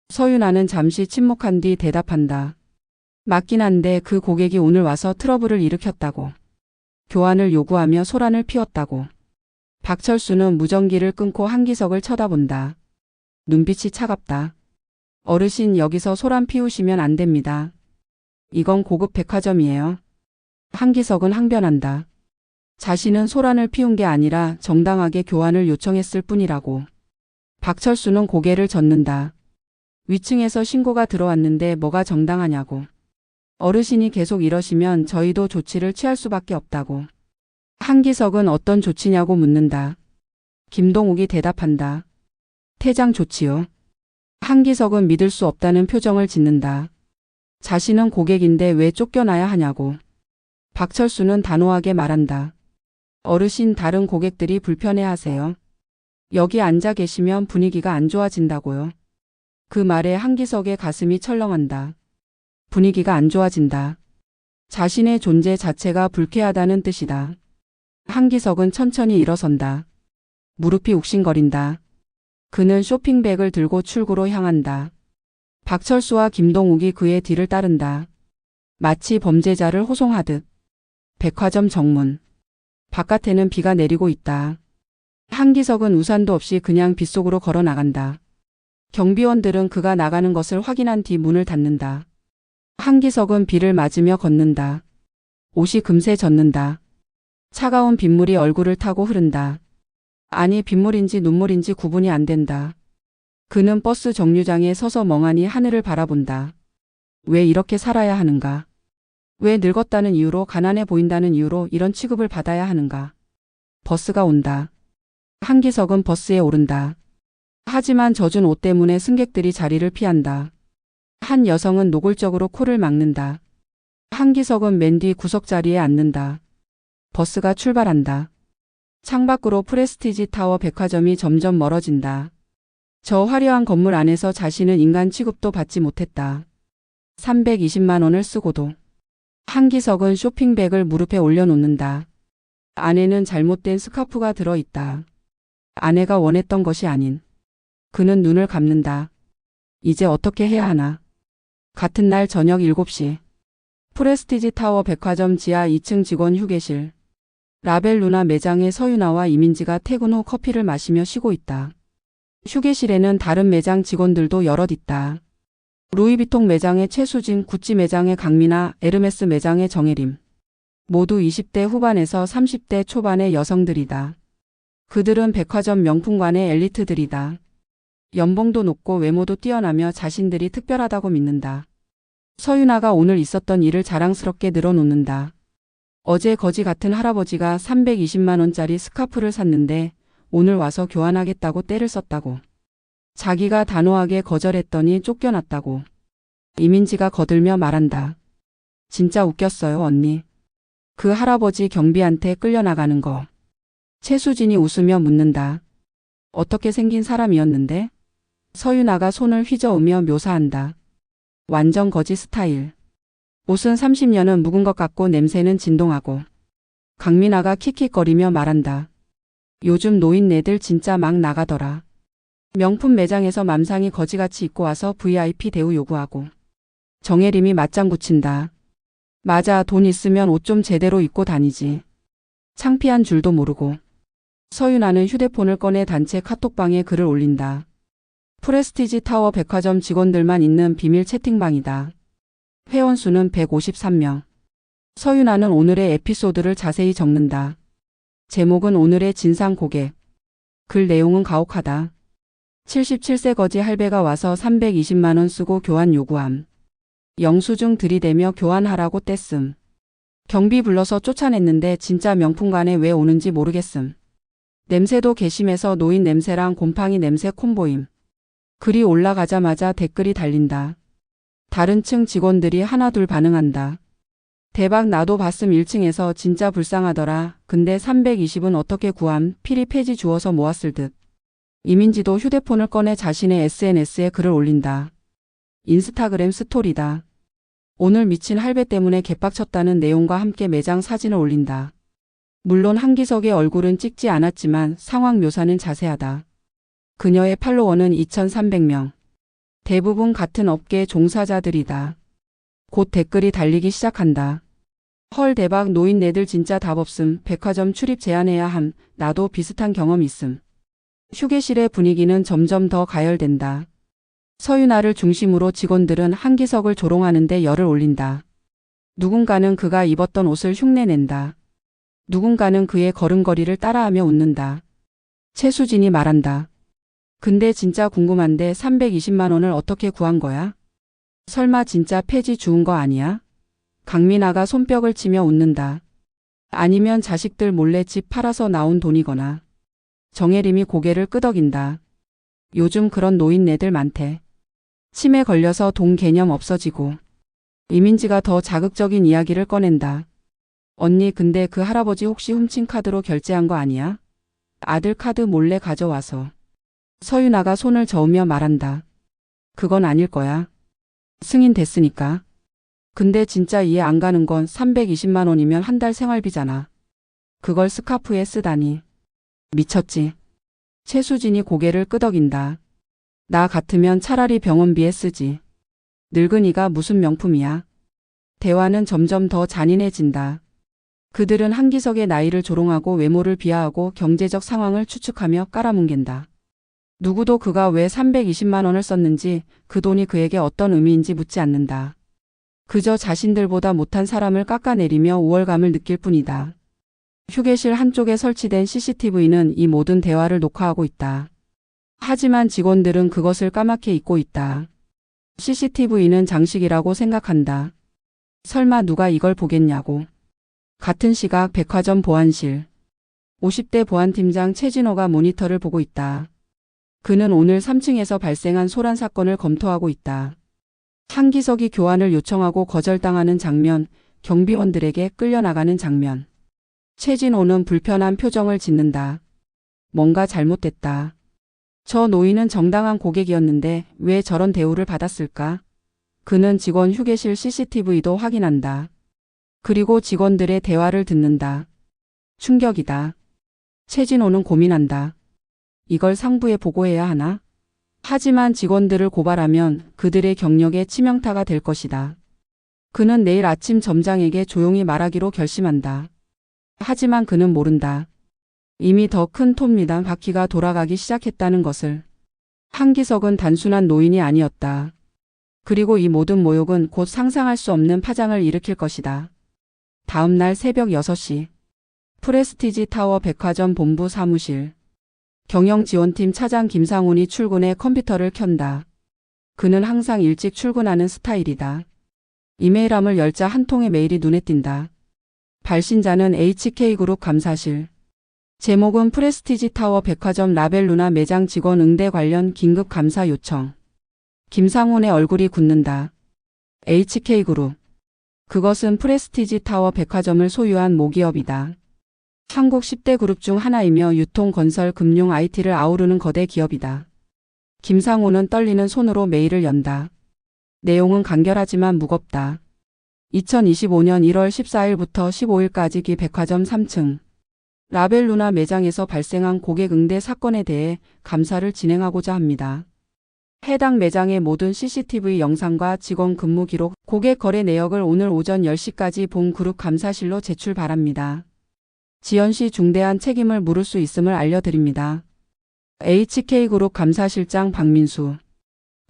[SPEAKER 3] 서윤아는 잠시 침묵한 뒤 대답한다. 맞긴 한데 그 고객이 오늘 와서 트러블을 일으켰다고. 교환을 요구하며 소란을 피웠다고. 박철수는 무전기를 끊고 한기석을 쳐다본다. 눈빛이 차갑다. 어르신 여기서 소란 피우시면 안 됩니다. 이건 고급 백화점이에요. 한기석은 항변한다. 자신은 소란을 피운 게 아니라 정당하게 교환을 요청했을 뿐이라고. 박철수는 고개를 젓는다. 위층에서 신고가 들어왔는데 뭐가 정당하냐고. 어르신이 계속 이러시면 저희도 조치를 취할 수밖에 없다고. 한기석은 어떤 조치냐고 묻는다. 김동욱이 대답한다. 퇴장 조치요. 한기석은 믿을 수 없다는 표정을 짓는다. 자신은 고객인데 왜 쫓겨나야 하냐고. 박철수는 단호하게 말한다. 어르신 다른 고객들이 불편해하세요. 여기 앉아 계시면 분위기가 안 좋아진다고요. 그 말에 한기석의 가슴이 철렁한다. 분위기가 안 좋아진다. 자신의 존재 자체가 불쾌하다는 뜻이다. 한기석은 천천히 일어선다. 무릎이 욱신거린다. 그는 쇼핑백을 들고 출구로 향한다. 박철수와 김동욱이 그의 뒤를 따른다. 마치 범죄자를 호송하듯. 백화점 정문. 바깥에는 비가 내리고 있다. 한기석은 우산도 없이 그냥 빗속으로 걸어 나간다. 경비원들은 그가 나가는 것을 확인한 뒤 문을 닫는다. 한기석은 비를 맞으며 걷는다. 옷이 금세 젖는다. 차가운 빗물이 얼굴을 타고 흐른다. 아니 빗물인지 눈물인지 구분이 안 된다. 그는 버스 정류장에 서서 멍하니 하늘을 바라본다. 왜 이렇게 살아야 하는가? 왜 늙었다는 이유로 가난해 보인다는 이유로 이런 취급을 받아야 하는가? 버스가 온다. 한기석은 버스에 오른다. 하지만 젖은 옷 때문에 승객들이 자리를 피한다. 한 여성은 노골적으로 코를 막는다. 한기석은 맨 뒤 구석자리에 앉는다. 버스가 출발한다. 창밖으로 프레스티지 타워 백화점이 점점 멀어진다. 저 화려한 건물 안에서 자신은 인간 취급도 받지 못했다. 320만 원을 쓰고도. 한기석은 쇼핑백을 무릎에 올려놓는다. 안에는 잘못된 스카프가 들어있다. 아내가 원했던 것이 아닌. 그는 눈을 감는다. 이제 어떻게 해야 하나. 같은 날 저녁 7시. 프레스티지 타워 백화점 지하 2층 직원 휴게실. 라벨 루나 매장에 서윤아와 이민지가 퇴근 후 커피를 마시며 쉬고 있다. 휴게실에는 다른 매장 직원들도 여럿 있다. 루이비통 매장의 최수진, 구찌 매장의 강민아, 에르메스 매장의 정혜림. 모두 20대 후반에서 30대 초반의 여성들이다. 그들은 백화점 명품관의 엘리트들이다. 연봉도 높고 외모도 뛰어나며 자신들이 특별하다고 믿는다. 서윤아가 오늘 있었던 일을 자랑스럽게 늘어놓는다. 어제 거지 같은 할아버지가 320만 원짜리 스카프를 샀는데 오늘 와서 교환하겠다고 떼를 썼다고. 자기가 단호하게 거절했더니 쫓겨났다고. 이민지가 거들며 말한다. 진짜 웃겼어요, 언니. 그 할아버지 경비한테 끌려나가는 거. 최수진이 웃으며 묻는다. 어떻게 생긴 사람이었는데? 서윤아가 손을 휘저으며 묘사한다. 완전 거지 스타일. 옷은 30년은 묵은 것 같고 냄새는 진동하고. 강민아가 킥킥거리며 말한다. 요즘 노인네들 진짜 막 나가더라. 명품 매장에서 맘상이 거지같이 입고 와서 VIP 대우 요구하고. 정혜림이 맞장 붙인다. 맞아, 돈 있으면 옷 좀 제대로 입고 다니지. 창피한 줄도 모르고. 서윤아는 휴대폰을 꺼내 단체 카톡방에 글을 올린다. 프레스티지 타워 백화점 직원들만 있는 비밀 채팅방이다. 회원수는 153명. 서윤아는 오늘의 에피소드를 자세히 적는다. 제목은 오늘의 진상 고객. 글 내용은 가혹하다. 77세 거지 할배가 와서 320만 원 쓰고 교환 요구함. 영수증 들이대며 교환하라고 뗐음. 경비 불러서 쫓아냈는데 진짜 명품관에 왜 오는지 모르겠음. 냄새도 개심해서 노인 냄새랑 곰팡이 냄새 콤보임. 글이 올라가자마자 댓글이 달린다. 다른 층 직원들이 하나둘 반응한다. 대박, 나도 봤음. 1층에서 진짜 불쌍하더라. 근데 320은 어떻게 구함? 필히 폐지 주워서 모았을 듯. 이민지도 휴대폰을 꺼내 자신의 SNS에 글을 올린다. 인스타그램 스토리다. 오늘 미친 할배 때문에 개빡쳤다는 내용과 함께 매장 사진을 올린다. 물론 한기석의 얼굴은 찍지 않았지만 상황 묘사는 자세하다. 그녀의 팔로워는 2,300명. 대부분 같은 업계 종사자들이다. 곧 댓글이 달리기 시작한다. 헐, 대박, 노인네들 진짜 답 없음. 백화점 출입 제한해야 함. 나도 비슷한 경험 있음. 휴게실의 분위기는 점점 더 가열된다. 서윤아를 중심으로 직원들은 한기석을 조롱하는데 열을 올린다. 누군가는 그가 입었던 옷을 흉내낸다. 누군가는 그의 걸음걸이를 따라하며 웃는다. 최수진이 말한다. 근데 진짜 궁금한데 320만 원을 어떻게 구한 거야? 설마 진짜 폐지 주운 거 아니야? 강민아가 손뼉을 치며 웃는다. 아니면 자식들 몰래 집 팔아서 나온 돈이거나. 정혜림이 고개를 끄덕인다. 요즘 그런 노인네들 많대. 치매 걸려서 돈 개념 없어지고. 이민지가 더 자극적인 이야기를 꺼낸다. 언니, 근데 그 할아버지 혹시 훔친 카드로 결제한 거 아니야? 아들 카드 몰래 가져와서. 서윤아가 손을 저으며 말한다. 그건 아닐 거야. 승인 됐으니까. 근데 진짜 이해 안 가는 건 320만 원이면 한 달 생활비잖아. 그걸 스카프에 쓰다니. 미쳤지. 최수진이 고개를 끄덕인다. 나 같으면 차라리 병원비에 쓰지. 늙은이가 무슨 명품이야. 대화는 점점 더 잔인해진다. 그들은 한기석의 나이를 조롱하고 외모를 비하하고 경제적 상황을 추측하며 깔아뭉갠다. 누구도 그가 왜 320만 원을 썼는지, 그 돈이 그에게 어떤 의미인지 묻지 않는다. 그저 자신들보다 못한 사람을 깎아내리며 우월감을 느낄 뿐이다. 휴게실 한쪽에 설치된 CCTV는 이 모든 대화를 녹화하고 있다. 하지만 직원들은 그것을 까맣게 잊고 있다. CCTV는 장식이라고 생각한다. 설마 누가 이걸 보겠냐고. 같은 시각 백화점 보안실. 50대 보안팀장 최진호가 모니터를 보고 있다. 그는 오늘 3층에서 발생한 소란 사건을 검토하고 있다. 한기석이 교환을 요청하고 거절당하는 장면, 경비원들에게 끌려나가는 장면. 최진호는 불편한 표정을 짓는다. 뭔가 잘못됐다. 저 노인은 정당한 고객이었는데 왜 저런 대우를 받았을까? 그는 직원 휴게실 CCTV도 확인한다. 그리고 직원들의 대화를 듣는다. 충격이다. 최진호는 고민한다. 이걸 상부에 보고해야 하나? 하지만 직원들을 고발하면 그들의 경력에 치명타가 될 것이다. 그는 내일 아침 점장에게 조용히 말하기로 결심한다. 하지만 그는 모른다. 이미 더 큰 톱니다. 바퀴가 돌아가기 시작했다는 것을. 한기석은 단순한 노인이 아니었다. 그리고 이 모든 모욕은 곧 상상할 수 없는 파장을 일으킬 것이다. 다음 날 새벽 6시. 프레스티지 타워 백화점 본부 사무실. 경영지원팀 차장 김상훈이 출근해 컴퓨터를 켠다. 그는 항상 일찍 출근하는 스타일이다. 이메일함을 열자 한 통의 메일이 눈에 띈다. 발신자는 HK그룹 감사실. 제목은 프레스티지 타워 백화점 라벨루나 매장 직원 응대 관련 긴급 감사 요청. 김상훈의 얼굴이 굳는다. HK그룹. 그것은 프레스티지 타워 백화점을 소유한 모기업이다. 한국 10대 그룹 중 하나이며 유통, 건설, 금융, IT를 아우르는 거대 기업이다. 김상훈은 떨리는 손으로 메일을 연다. 내용은 간결하지만 무겁다. 2025년 1월 14일부터 15일까지 기 백화점 3층 라벨루나 매장에서 발생한 고객 응대 사건에 대해 감사를 진행하고자 합니다. 해당 매장의 모든 CCTV 영상과 직원 근무 기록, 고객 거래 내역을 오늘 오전 10시까지 본 그룹 감사실로 제출 바랍니다. 지연 시 중대한 책임을 물을 수 있음을 알려드립니다. HK그룹 감사실장 박민수.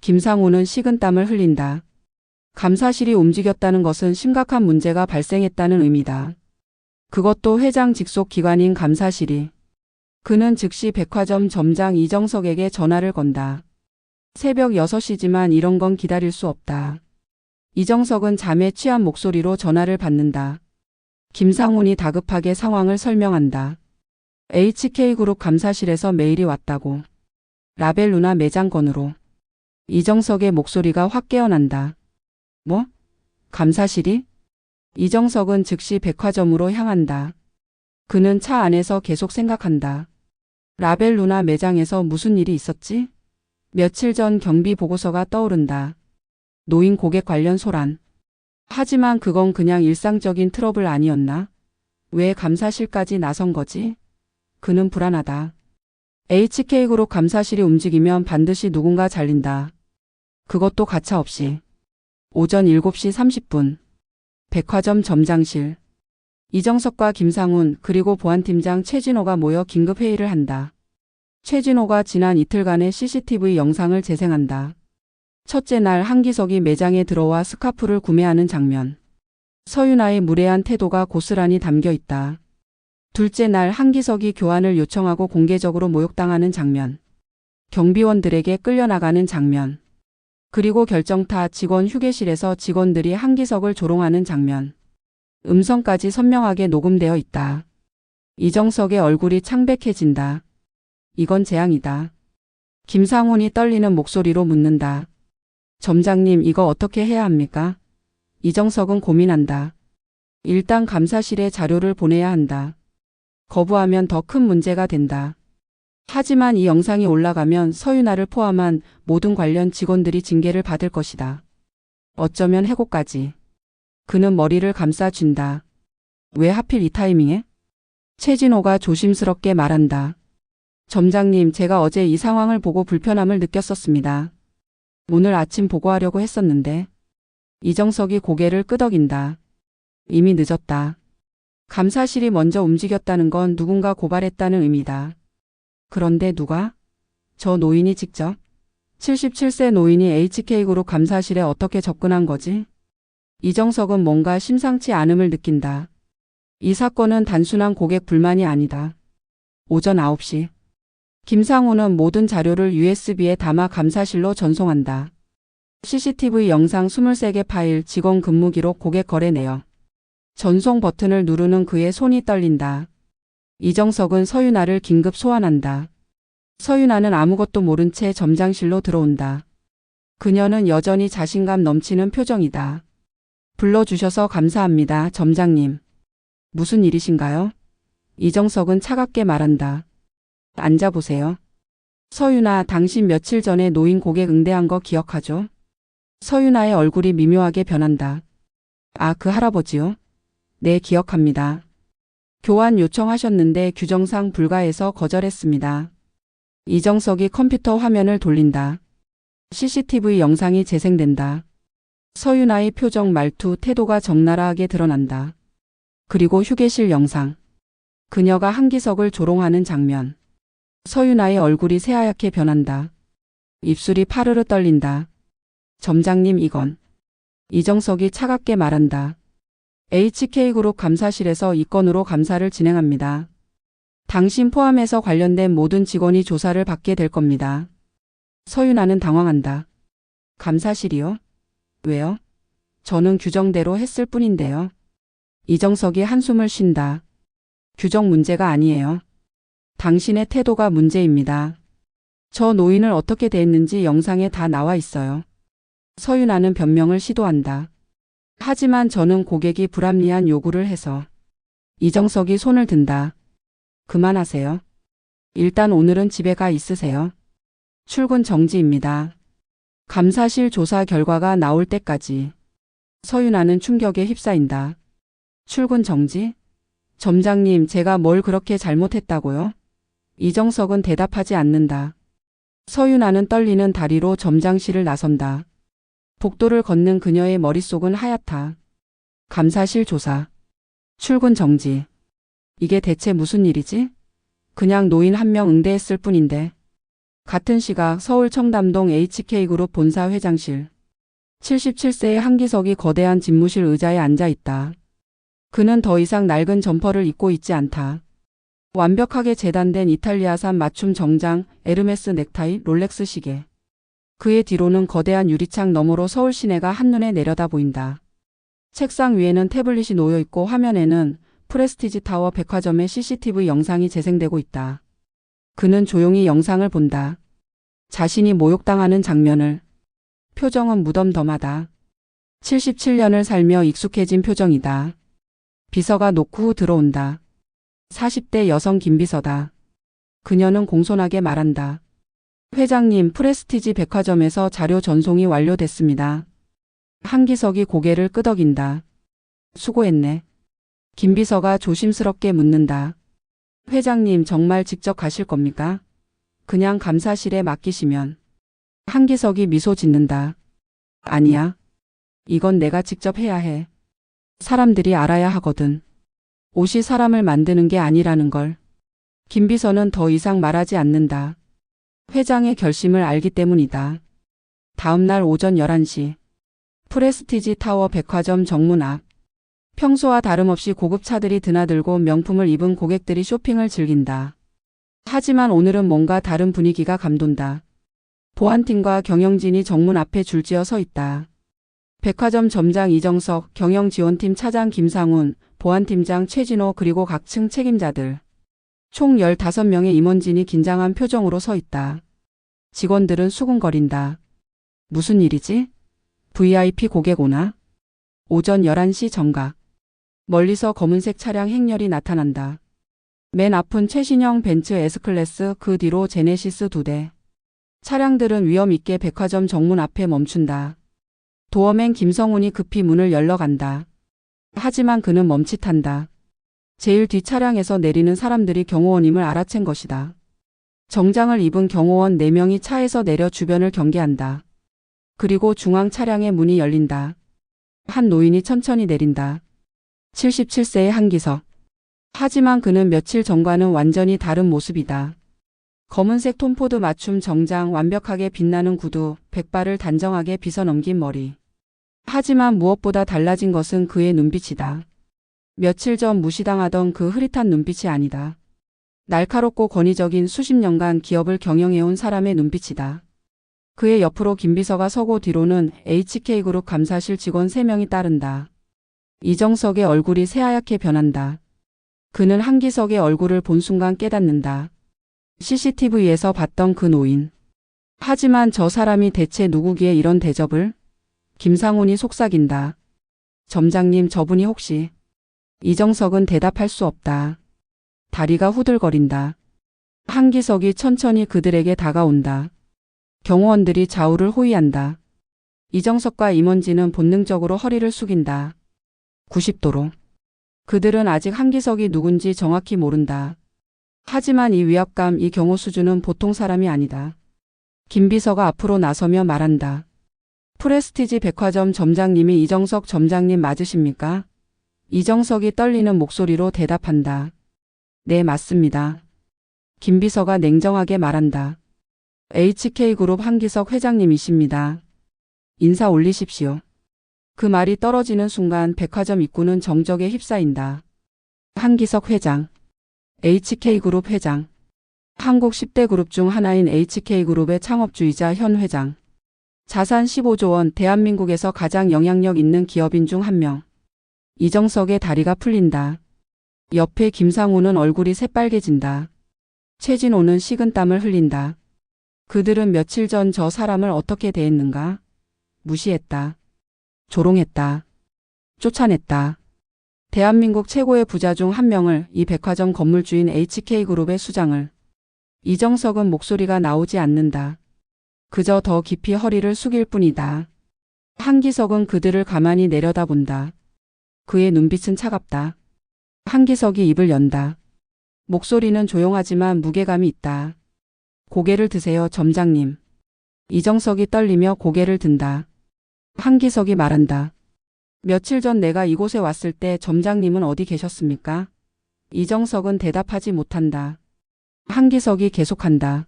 [SPEAKER 3] 김상훈은 식은땀을 흘린다. 감사실이 움직였다는 것은 심각한 문제가 발생했다는 의미다. 그것도 회장 직속 기관인 감사실이. 그는 즉시 백화점 점장 이정석에게 전화를 건다. 새벽 6시지만 이런 건 기다릴 수 없다. 이정석은 잠에 취한 목소리로 전화를 받는다. 김상훈이 다급하게 상황을 설명한다. HK그룹 감사실에서 메일이 왔다고. 라벨루나 매장 건으로. 이정석의 목소리가 확 깨어난다. 뭐? 감사실이? 이정석은 즉시 백화점으로 향한다. 그는 차 안에서 계속 생각한다. 라벨루나 매장에서 무슨 일이 있었지? 며칠 전 경비 보고서가 떠오른다. 노인 고객 관련 소란. 하지만 그건 그냥 일상적인 트러블 아니었나? 왜 감사실까지 나선 거지? 그는 불안하다. HK그룹 감사실이 움직이면 반드시 누군가 잘린다. 그것도 가차없이. 오전 7시 30분. 백화점 점장실. 이정석과 김상훈 그리고 보안팀장 최진호가 모여 긴급회의를 한다. 최진호가 지난 이틀간의 CCTV 영상을 재생한다. 첫째 날 한기석이 매장에 들어와 스카프를 구매하는 장면. 서윤아의 무례한 태도가 고스란히 담겨 있다. 둘째 날 한기석이 교환을 요청하고 공개적으로 모욕당하는 장면. 경비원들에게 끌려나가는 장면. 그리고 결정타 직원 휴게실에서 직원들이 한기석을 조롱하는 장면. 음성까지 선명하게 녹음되어 있다. 이정석의 얼굴이 창백해진다. 이건 재앙이다. 김상훈이 떨리는 목소리로 묻는다. 점장님, 이거 어떻게 해야 합니까? 이정석은 고민한다. 일단 감사실에 자료를 보내야 한다. 거부하면 더 큰 문제가 된다. 하지만 이 영상이 올라가면 서윤아를 포함한 모든 관련 직원들이 징계를 받을 것이다. 어쩌면 해고까지. 그는 머리를 감싸쥔다. 왜 하필 이 타이밍에? 최진호가 조심스럽게 말한다. 점장님, 제가 어제 이 상황을 보고 불편함을 느꼈었습니다. 오늘 아침 보고하려고 했었는데. 이정석이 고개를 끄덕인다. 이미 늦었다. 감사실이 먼저 움직였다는 건 누군가 고발했다는 의미다. 그런데 누가? 저 노인이 직접? 77세 노인이 HK그룹 감사실에 어떻게 접근한 거지? 이정석은 뭔가 심상치 않음을 느낀다. 이 사건은 단순한 고객 불만이 아니다. 오전 9시. 김상훈은 모든 자료를 USB에 담아 감사실로 전송한다. CCTV 영상 23개 파일, 직원 근무 기록, 고객 거래 내역. 전송 버튼을 누르는 그의 손이 떨린다. 이정석은 서윤아를 긴급 소환한다. 서윤아는 아무것도 모른 채 점장실로 들어온다. 그녀는 여전히 자신감 넘치는 표정이다. 불러주셔서 감사합니다, 점장님. 무슨 일이신가요? 이정석은 차갑게 말한다. 앉아보세요. 서윤아, 당신 며칠 전에 노인 고객 응대한 거 기억하죠? 서윤아의 얼굴이 미묘하게 변한다. 아, 그 할아버지요? 네, 기억합니다. 교환 요청하셨는데 규정상 불가해서 거절했습니다. 이정석이 컴퓨터 화면을 돌린다. CCTV 영상이 재생된다. 서윤아의 표정, 말투, 태도가 적나라하게 드러난다. 그리고 휴게실 영상. 그녀가 한기석을 조롱하는 장면. 서윤아의 얼굴이 새하얗게 변한다. 입술이 파르르 떨린다. 점장님 이건. 이정석이 차갑게 말한다. HK그룹 감사실에서 이 건으로 감사를 진행합니다. 당신 포함해서 관련된 모든 직원이 조사를 받게 될 겁니다. 서윤아는 당황한다. 감사실이요? 왜요? 저는 규정대로 했을 뿐인데요. 이정석이 한숨을 쉰다. 규정 문제가 아니에요. 당신의 태도가 문제입니다. 저 노인을 어떻게 대했는지 영상에 다 나와 있어요. 서윤아는 변명을 시도한다. 하지만 저는 고객이 불합리한 요구를 해서. 이정석이 손을 든다. 그만하세요. 일단 오늘은 집에 가 있으세요. 출근 정지입니다. 감사실 조사 결과가 나올 때까지. 서윤아는 충격에 휩싸인다. 출근 정지? 점장님, 제가 뭘 그렇게 잘못했다고요? 이정석은 대답하지 않는다. 서윤아는 떨리는 다리로 점장실을 나선다. 복도를 걷는 그녀의 머릿속은 하얗다. 감사실 조사. 출근 정지. 이게 대체 무슨 일이지? 그냥 노인 한 명 응대했을 뿐인데. 같은 시각 서울 청담동 HK그룹 본사 회장실. 77세의 한기석이 거대한 집무실 의자에 앉아 있다. 그는 더 이상 낡은 점퍼를 입고 있지 않다. 완벽하게 재단된 이탈리아산 맞춤 정장, 에르메스 넥타이, 롤렉스 시계. 그의 뒤로는 거대한 유리창 너머로 서울 시내가 한눈에 내려다 보인다. 책상 위에는 태블릿이 놓여 있고 화면에는 프레스티지 타워 백화점의 CCTV 영상이 재생되고 있다. 그는 조용히 영상을 본다. 자신이 모욕당하는 장면을. 표정은 무덤덤하다. 77년을 살며 익숙해진 표정이다. 비서가 노크 후 들어온다. 40대 여성 김비서다. 그녀는 공손하게 말한다. 회장님, 프레스티지 백화점에서 자료 전송이 완료됐습니다. 한기석이 고개를 끄덕인다. 수고했네. 김비서가 조심스럽게 묻는다. 회장님, 정말 직접 가실 겁니까? 그냥 감사실에 맡기시면. 한기석이 미소 짓는다. 아니야. 이건 내가 직접 해야 해. 사람들이 알아야 하거든. 옷이 사람을 만드는 게 아니라는 걸. 김비서는 더 이상 말하지 않는다. 회장의 결심을 알기 때문이다. 다음 날 오전 11시. 프레스티지 타워 백화점 정문 앞. 평소와 다름없이 고급차들이 드나들고 명품을 입은 고객들이 쇼핑을 즐긴다. 하지만 오늘은 뭔가 다른 분위기가 감돈다. 보안팀과 경영진이 정문 앞에 줄지어 서 있다. 백화점 점장 이정석, 경영지원팀 차장 김상훈, 보안팀장 최진호 그리고 각 층 책임자들. 총 15명의 임원진이 긴장한 표정으로 서 있다. 직원들은 수군거린다. 무슨 일이지? VIP 고객 오나? 오전 11시 정각. 멀리서 검은색 차량 행렬이 나타난다. 맨 앞은 최신형 벤츠 S클래스, 그 뒤로 제네시스 2대. 차량들은 위험 있게 백화점 정문 앞에 멈춘다. 도어맨 김성훈이 급히 문을 열러간다. 하지만 그는 멈칫한다. 제일 뒷 차량에서 내리는 사람들이 경호원임을 알아챈 것이다. 정장을 입은 경호원 4명이 차에서 내려 주변을 경계한다. 그리고 중앙 차량의 문이 열린다. 한 노인이 천천히 내린다. 77세의 한기석. 하지만 그는 며칠 전과는 완전히 다른 모습이다. 검은색 톰포드 맞춤 정장, 완벽하게 빛나는 구두, 백발을 단정하게 빗어넘긴 머리. 하지만 무엇보다 달라진 것은 그의 눈빛이다. 며칠 전 무시당하던 그 흐릿한 눈빛이 아니다. 날카롭고 권위적인 수십 년간 기업을 경영해온 사람의 눈빛이다. 그의 옆으로 김비서가 서고 뒤로는 HK그룹 감사실 직원 3명이 따른다. 이정석의 얼굴이 새하얗게 변한다. 그는 한기석의 얼굴을 본 순간 깨닫는다. CCTV에서 봤던 그 노인. 하지만 저 사람이 대체 누구기에 이런 대접을? 김상훈이 속삭인다. 점장님, 저분이 혹시? 이정석은 대답할 수 없다. 다리가 후들거린다. 한기석이 천천히 그들에게 다가온다. 경호원들이 좌우를 호위한다. 이정석과 임원진은 본능적으로 허리를 숙인다. 90도로. 그들은 아직 한기석이 누군지 정확히 모른다. 하지만 이 위압감, 이 경호 수준은 보통 사람이 아니다. 김비서가 앞으로 나서며 말한다. 프레스티지 백화점 점장님이 이정석 점장님 맞으십니까? 이정석이 떨리는 목소리로 대답한다. 네, 맞습니다. 김비서가 냉정하게 말한다. HK그룹 한기석 회장님이십니다. 인사 올리십시오. 그 말이 떨어지는 순간 백화점 입구는 정적에 휩싸인다. 한기석 회장, HK그룹 회장, 한국 10대 그룹 중 하나인 HK그룹의 창업주이자 현 회장, 자산 15조 원, 대한민국에서 가장 영향력 있는 기업인 중 한 명. 이정석의 다리가 풀린다. 옆에 김상우는 얼굴이 새빨개진다. 최진호는 식은땀을 흘린다. 그들은 며칠 전 저 사람을 어떻게 대했는가? 무시했다. 조롱했다. 쫓아냈다. 대한민국 최고의 부자 중 한 명을, 이 백화점 건물주인 HK그룹의 수장을. 이정석은 목소리가 나오지 않는다. 그저 더 깊이 허리를 숙일 뿐이다. 한기석은 그들을 가만히 내려다본다. 그의 눈빛은 차갑다. 한기석이 입을 연다. 목소리는 조용하지만 무게감이 있다. 고개를 드세요, 점장님. 이정석이 떨리며 고개를 든다. 한기석이 말한다. 며칠 전 내가 이곳에 왔을 때 점장님은 어디 계셨습니까? 이정석은 대답하지 못한다. 한기석이 계속한다.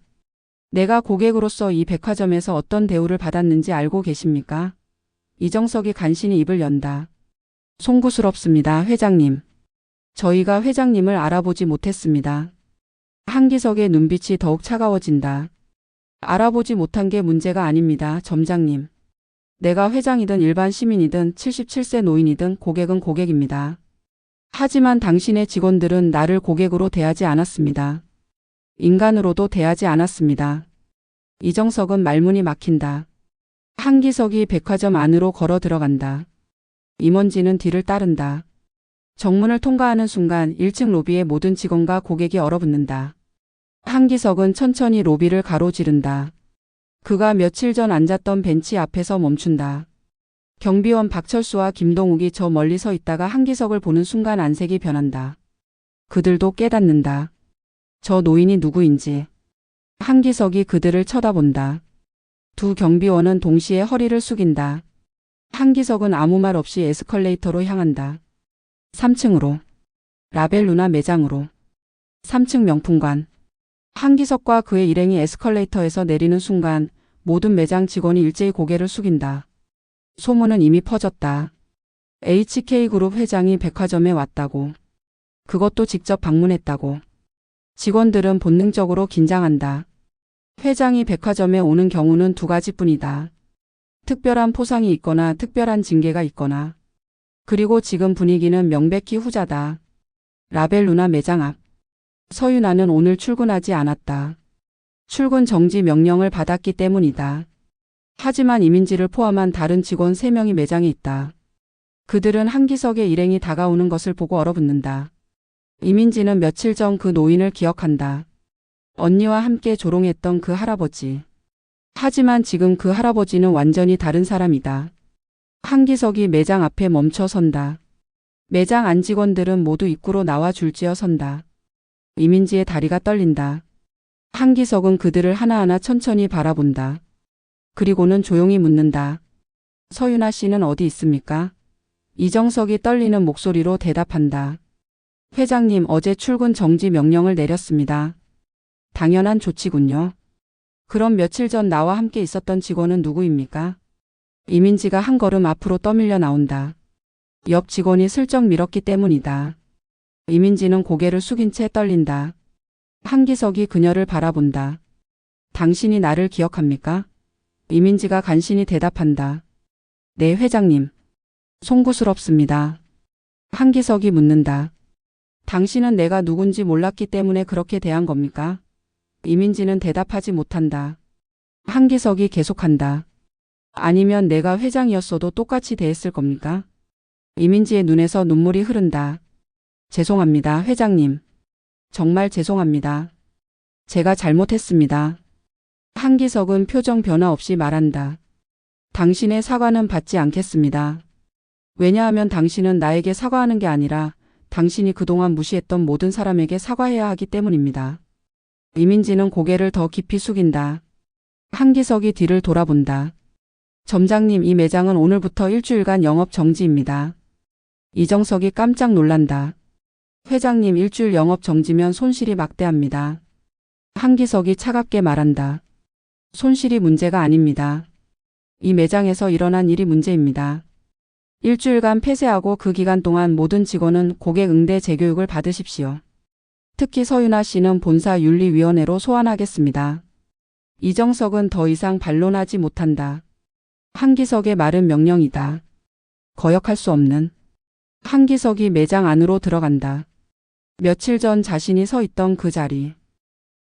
[SPEAKER 3] 내가 고객으로서 이 백화점에서 어떤 대우를 받았는지 알고 계십니까? 이정석이 간신히 입을 연다. 송구스럽습니다, 회장님. 저희가 회장님을 알아보지 못했습니다. 한기석의 눈빛이 더욱 차가워진다. 알아보지 못한 게 문제가 아닙니다, 점장님. 내가 회장이든 일반 시민이든 77세 노인이든 고객은 고객입니다. 하지만 당신의 직원들은 나를 고객으로 대하지 않았습니다. 인간으로도 대하지 않았습니다. 이정석은 말문이 막힌다. 한기석이 백화점 안으로 걸어 들어간다. 임원진은 뒤를 따른다. 정문을 통과하는 순간 1층 로비의 모든 직원과 고객이 얼어붙는다. 한기석은 천천히 로비를 가로지른다. 그가 며칠 전 앉았던 벤치 앞에서 멈춘다. 경비원 박철수와 김동욱이 저 멀리 서 있다가 한기석을 보는 순간 안색이 변한다. 그들도 깨닫는다. 저 노인이 누구인지. 한기석이 그들을 쳐다본다. 두 경비원은 동시에 허리를 숙인다. 한기석은 아무 말 없이 에스컬레이터로 향한다. 3층으로. 라벨루나 매장으로. 3층 명품관. 한기석과 그의 일행이 에스컬레이터에서 내리는 순간 모든 매장 직원이 일제히 고개를 숙인다. 소문은 이미 퍼졌다. HK그룹 회장이 백화점에 왔다고. 그것도 직접 방문했다고. 직원들은 본능적으로 긴장한다. 회장이 백화점에 오는 경우는 두 가지뿐이다. 특별한 포상이 있거나 특별한 징계가 있거나. 그리고 지금 분위기는 명백히 후자다. 라벨루나 매장 앞. 서윤아는 오늘 출근하지 않았다. 출근 정지 명령을 받았기 때문이다. 하지만 이민지를 포함한 다른 직원 3명이 매장에 있다. 그들은 한기석의 일행이 다가오는 것을 보고 얼어붙는다. 이민지는 며칠 전 그 노인을 기억한다. 언니와 함께 조롱했던 그 할아버지. 하지만 지금 그 할아버지는 완전히 다른 사람이다. 한기석이 매장 앞에 멈춰 선다. 매장 안 직원들은 모두 입구로 나와 줄지어 선다. 이민지의 다리가 떨린다. 한기석은 그들을 하나하나 천천히 바라본다. 그리고는 조용히 묻는다. 서윤아 씨는 어디 있습니까? 이정석이 떨리는 목소리로 대답한다. 회장님, 어제 출근 정지 명령을 내렸습니다. 당연한 조치군요. 그럼 며칠 전 나와 함께 있었던 직원은 누구입니까? 이민지가 한 걸음 앞으로 떠밀려 나온다. 옆 직원이 슬쩍 밀었기 때문이다. 이민지는 고개를 숙인 채 떨린다. 한기석이 그녀를 바라본다. 당신이 나를 기억합니까? 이민지가 간신히 대답한다. 네, 회장님. 송구스럽습니다. 한기석이 묻는다. 당신은 내가 누군지 몰랐기 때문에 그렇게 대한 겁니까? 이민지는 대답하지 못한다. 한기석이 계속한다. 아니면 내가 회장이었어도 똑같이 대했을 겁니까? 이민지의 눈에서 눈물이 흐른다. 죄송합니다, 회장님. 정말 죄송합니다. 제가 잘못했습니다. 한기석은 표정 변화 없이 말한다. 당신의 사과는 받지 않겠습니다. 왜냐하면 당신은 나에게 사과하는 게 아니라 당신이 그동안 무시했던 모든 사람에게 사과해야 하기 때문입니다. 이민지는 고개를 더 깊이 숙인다. 한기석이 뒤를 돌아본다. 점장님, 이 매장은 오늘부터 일주일간 영업 정지입니다. 이정석이 깜짝 놀란다. 회장님, 일주일 영업 정지면 손실이 막대합니다. 한기석이 차갑게 말한다. 손실이 문제가 아닙니다. 이 매장에서 일어난 일이 문제입니다. 일주일간 폐쇄하고 그 기간 동안 모든 직원은 고객 응대 재교육을 받으십시오. 특히 서윤아 씨는 본사 윤리위원회로 소환하겠습니다. 이정석은 더 이상 반론하지 못한다. 한기석의 말은 명령이다. 거역할 수 없는. 한기석이 매장 안으로 들어간다. 며칠 전 자신이 서 있던 그 자리.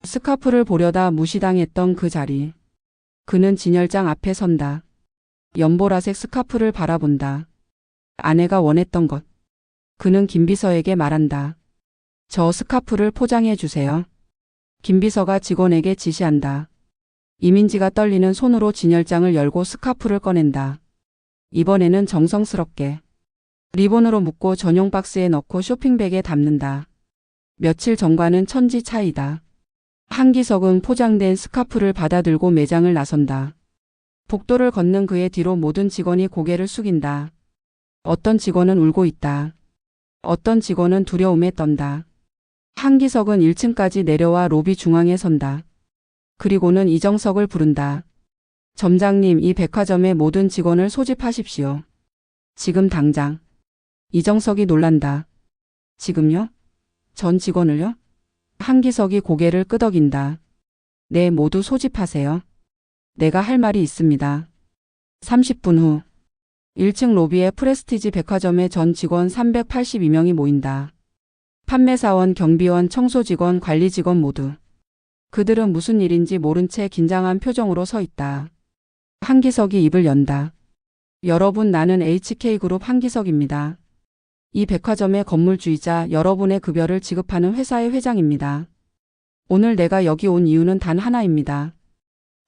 [SPEAKER 3] 스카프를 보려다 무시당했던 그 자리. 그는 진열장 앞에 선다. 연보라색 스카프를 바라본다. 아내가 원했던 것. 그는 김비서에게 말한다. 저 스카프를 포장해 주세요. 김비서가 직원에게 지시한다. 이민지가 떨리는 손으로 진열장을 열고 스카프를 꺼낸다. 이번에는 정성스럽게. 리본으로 묶고 전용 박스에 넣고 쇼핑백에 담는다. 며칠 전과는 천지 차이다. 한기석은 포장된 스카프를 받아들고 매장을 나선다. 복도를 걷는 그의 뒤로 모든 직원이 고개를 숙인다. 어떤 직원은 울고 있다. 어떤 직원은 두려움에 떤다. 한기석은 1층까지 내려와 로비 중앙에 선다. 그리고는 이정석을 부른다. 점장님, 이 백화점의 모든 직원을 소집하십시오. 지금 당장. 이정석이 놀란다. 지금요? 전 직원을요? 한기석이 고개를 끄덕인다. 네, 모두 소집하세요. 내가 할 말이 있습니다. 30분 후 1층 로비에 프레스티지 백화점의 전 직원 382명이 모인다. 판매사원, 경비원, 청소직원, 관리직원 모두. 그들은 무슨 일인지 모른 채 긴장한 표정으로 서 있다. 한기석이 입을 연다. 여러분, 나는 HK그룹 한기석입니다. 이 백화점의 건물주이자 여러분의 급여를 지급하는 회사의 회장입니다. 오늘 내가 여기 온 이유는 단 하나입니다.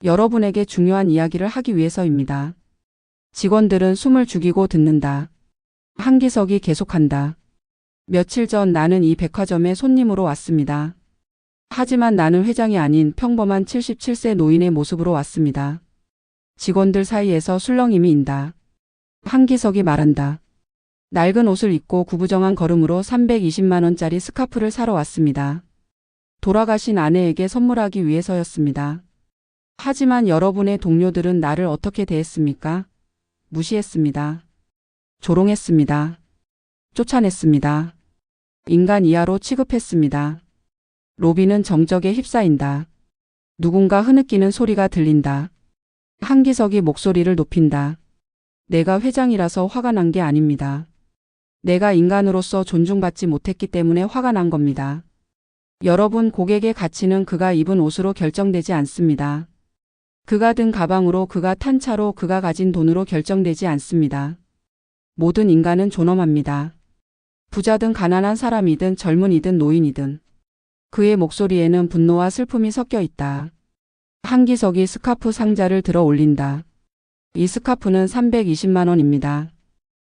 [SPEAKER 3] 여러분에게 중요한 이야기를 하기 위해서입니다. 직원들은 숨을 죽이고 듣는다. 한기석이 계속한다. 며칠 전 나는 이 백화점에 손님으로 왔습니다. 하지만 나는 회장이 아닌 평범한 77세 노인의 모습으로 왔습니다. 직원들 사이에서 술렁임이 인다. 한기석이 말한다. 낡은 옷을 입고 구부정한 걸음으로 320만 원짜리 스카프를 사러 왔습니다. 돌아가신 아내에게 선물하기 위해서였습니다. 하지만 여러분의 동료들은 나를 어떻게 대했습니까? 무시했습니다. 조롱했습니다. 쫓아냈습니다. 인간 이하로 취급했습니다. 로비는 정적에 휩싸인다. 누군가 흐느끼는 소리가 들린다. 한기석이 목소리를 높인다. 내가 회장이라서 화가 난 게 아닙니다. 내가 인간으로서 존중받지 못했기 때문에 화가 난 겁니다. 여러분, 고객의 가치는 그가 입은 옷으로 결정되지 않습니다. 그가 든 가방으로, 그가 탄 차로, 그가 가진 돈으로 결정되지 않습니다. 모든 인간은 존엄합니다. 부자든 가난한 사람이든 젊은이든 노인이든. 그의 목소리에는 분노와 슬픔이 섞여 있다. 한기석이 스카프 상자를 들어 올린다. 이 스카프는 320만 원입니다.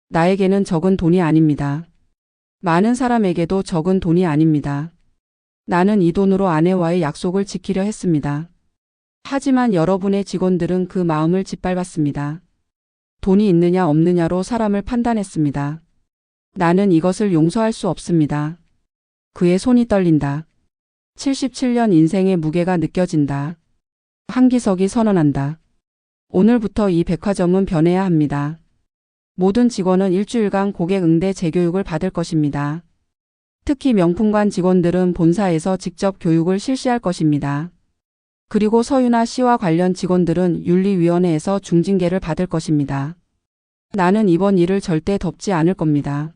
[SPEAKER 3] 나에게는 적은 돈이 아닙니다. 많은 사람에게도 적은 돈이 아닙니다. 나는 이 돈으로 아내와의 약속을 지키려 했습니다. 하지만 여러분의 직원들은 그 마음을 짓밟았습니다. 돈이 있느냐 없느냐로 사람을 판단했습니다. 나는 이것을 용서할 수 없습니다. 그의 손이 떨린다. 77년 인생의 무게가 느껴진다. 한기석이 선언한다. 오늘부터 이 백화점은 변해야 합니다. 모든 직원은 일주일간 고객 응대 재교육을 받을 것입니다. 특히 명품관 직원들은 본사에서 직접 교육을 실시할 것입니다. 그리고 서윤아 씨와 관련 직원들은 윤리위원회에서 중징계를 받을 것입니다. 나는 이번 일을 절대 덮지 않을 겁니다.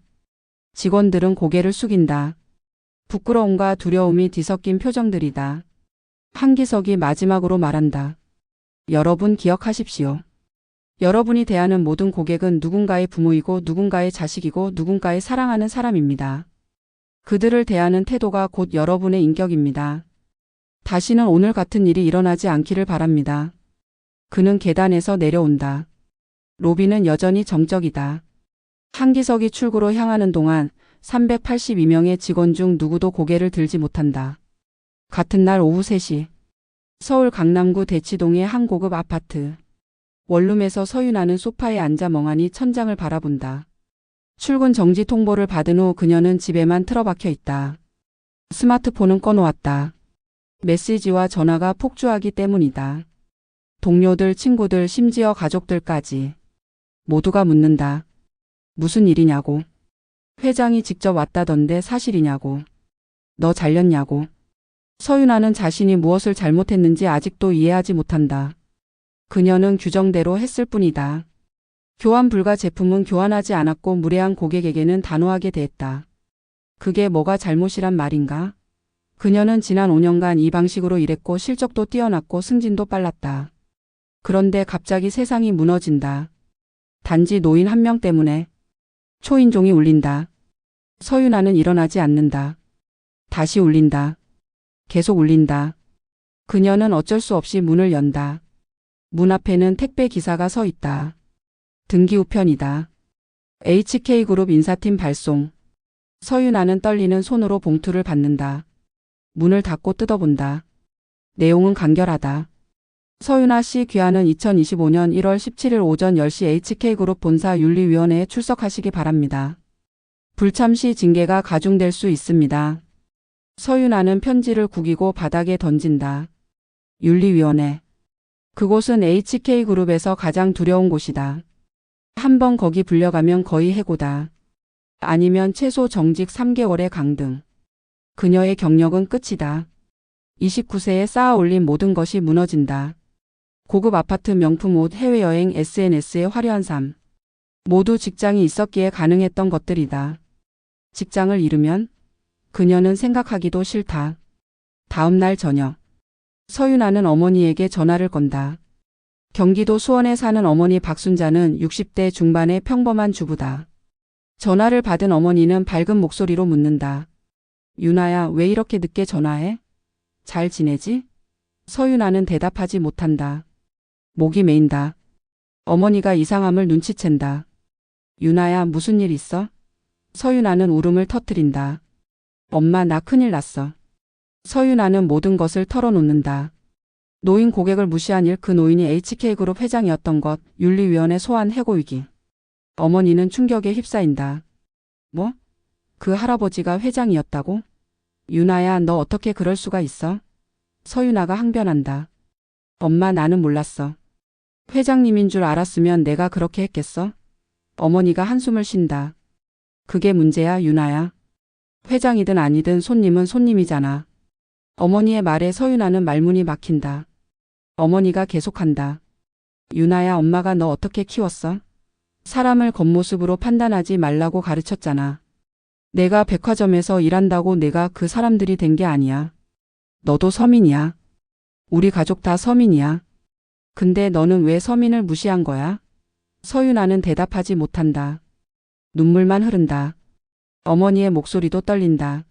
[SPEAKER 3] 직원들은 고개를 숙인다. 부끄러움과 두려움이 뒤섞인 표정들이다. 한기석이 마지막으로 말한다. 여러분, 기억하십시오. 여러분이 대하는 모든 고객은 누군가의 부모이고 누군가의 자식이고 누군가의 사랑하는 사람입니다. 그들을 대하는 태도가 곧 여러분의 인격입니다. 다시는 오늘 같은 일이 일어나지 않기를 바랍니다. 그는 계단에서 내려온다. 로비는 여전히 정적이다. 한기석이 출구로 향하는 동안 382명의 직원 중 누구도 고개를 들지 못한다. 같은 날 오후 3시. 서울 강남구 대치동의 한 고급 아파트. 원룸에서 서윤아는 소파에 앉아 멍하니 천장을 바라본다. 출근 정지 통보를 받은 후 그녀는 집에만 틀어박혀 있다. 스마트폰은 꺼놓았다. 메시지와 전화가 폭주하기 때문이다. 동료들, 친구들, 심지어 가족들까지 모두가 묻는다. 무슨 일이냐고. 회장이 직접 왔다던데 사실이냐고. 너 잘렸냐고. 서윤아는 자신이 무엇을 잘못했는지 아직도 이해하지 못한다. 그녀는 규정대로 했을 뿐이다. 교환 불가 제품은 교환하지 않았고 무례한 고객에게는 단호하게 대했다. 그게 뭐가 잘못이란 말인가? 그녀는 지난 5년간 이 방식으로 일했고 실적도 뛰어났고 승진도 빨랐다. 그런데 갑자기 세상이 무너진다. 단지 노인 한 명 때문에. 초인종이 울린다. 서윤아는 일어나지 않는다. 다시 울린다. 계속 울린다. 그녀는 어쩔 수 없이 문을 연다. 문 앞에는 택배 기사가 서 있다. 등기 우편이다. HK그룹 인사팀 발송. 서윤아는 떨리는 손으로 봉투를 받는다. 문을 닫고 뜯어본다. 내용은 간결하다. 서윤아 씨 귀하는 2025년 1월 17일 오전 10시 HK그룹 본사 윤리위원회에 출석하시기 바랍니다. 불참 시 징계가 가중될 수 있습니다. 서윤아는 편지를 구기고 바닥에 던진다. 윤리위원회. 그곳은 HK그룹에서 가장 두려운 곳이다. 한번 거기 불려가면 거의 해고다. 아니면 최소 정직 3개월의 강등. 그녀의 경력은 끝이다. 29세에 쌓아 올린 모든 것이 무너진다. 고급 아파트, 명품 옷, 해외여행, SNS의 화려한 삶. 모두 직장이 있었기에 가능했던 것들이다. 직장을 잃으면 그녀는 생각하기도 싫다. 다음 날 저녁. 서윤아는 어머니에게 전화를 건다. 경기도 수원에 사는 어머니 박순자는 60대 중반의 평범한 주부다. 전화를 받은 어머니는 밝은 목소리로 묻는다. 윤아야, 왜 이렇게 늦게 전화해? 잘 지내지? 서윤아는 대답하지 못한다. 목이 메인다. 어머니가 이상함을 눈치챈다. 윤아야, 무슨 일 있어? 서윤아는 울음을 터뜨린다. 엄마, 나 큰일 났어. 서윤아는 모든 것을 털어놓는다. 노인 고객을 무시한 일, 그 노인이 HK그룹 회장이었던 것, 윤리위원회 소환 해고 위기. 어머니는 충격에 휩싸인다. 뭐? 그 할아버지가 회장이었다고? 윤아야, 너 어떻게 그럴 수가 있어? 서윤아가 항변한다. 엄마, 나는 몰랐어. 회장님인 줄 알았으면 내가 그렇게 했겠어? 어머니가 한숨을 쉰다. 그게 문제야, 윤아야. 회장이든 아니든 손님은 손님이잖아. 어머니의 말에 서윤아는 말문이 막힌다. 어머니가 계속한다. 윤아야, 엄마가 너 어떻게 키웠어? 사람을 겉모습으로 판단하지 말라고 가르쳤잖아. 내가 백화점에서 일한다고 내가 그 사람들이 된 게 아니야. 너도 서민이야. 우리 가족 다 서민이야. 근데 너는 왜 서민을 무시한 거야? 서윤아는 대답하지 못한다. 눈물만 흐른다. 어머니의 목소리도 떨린다.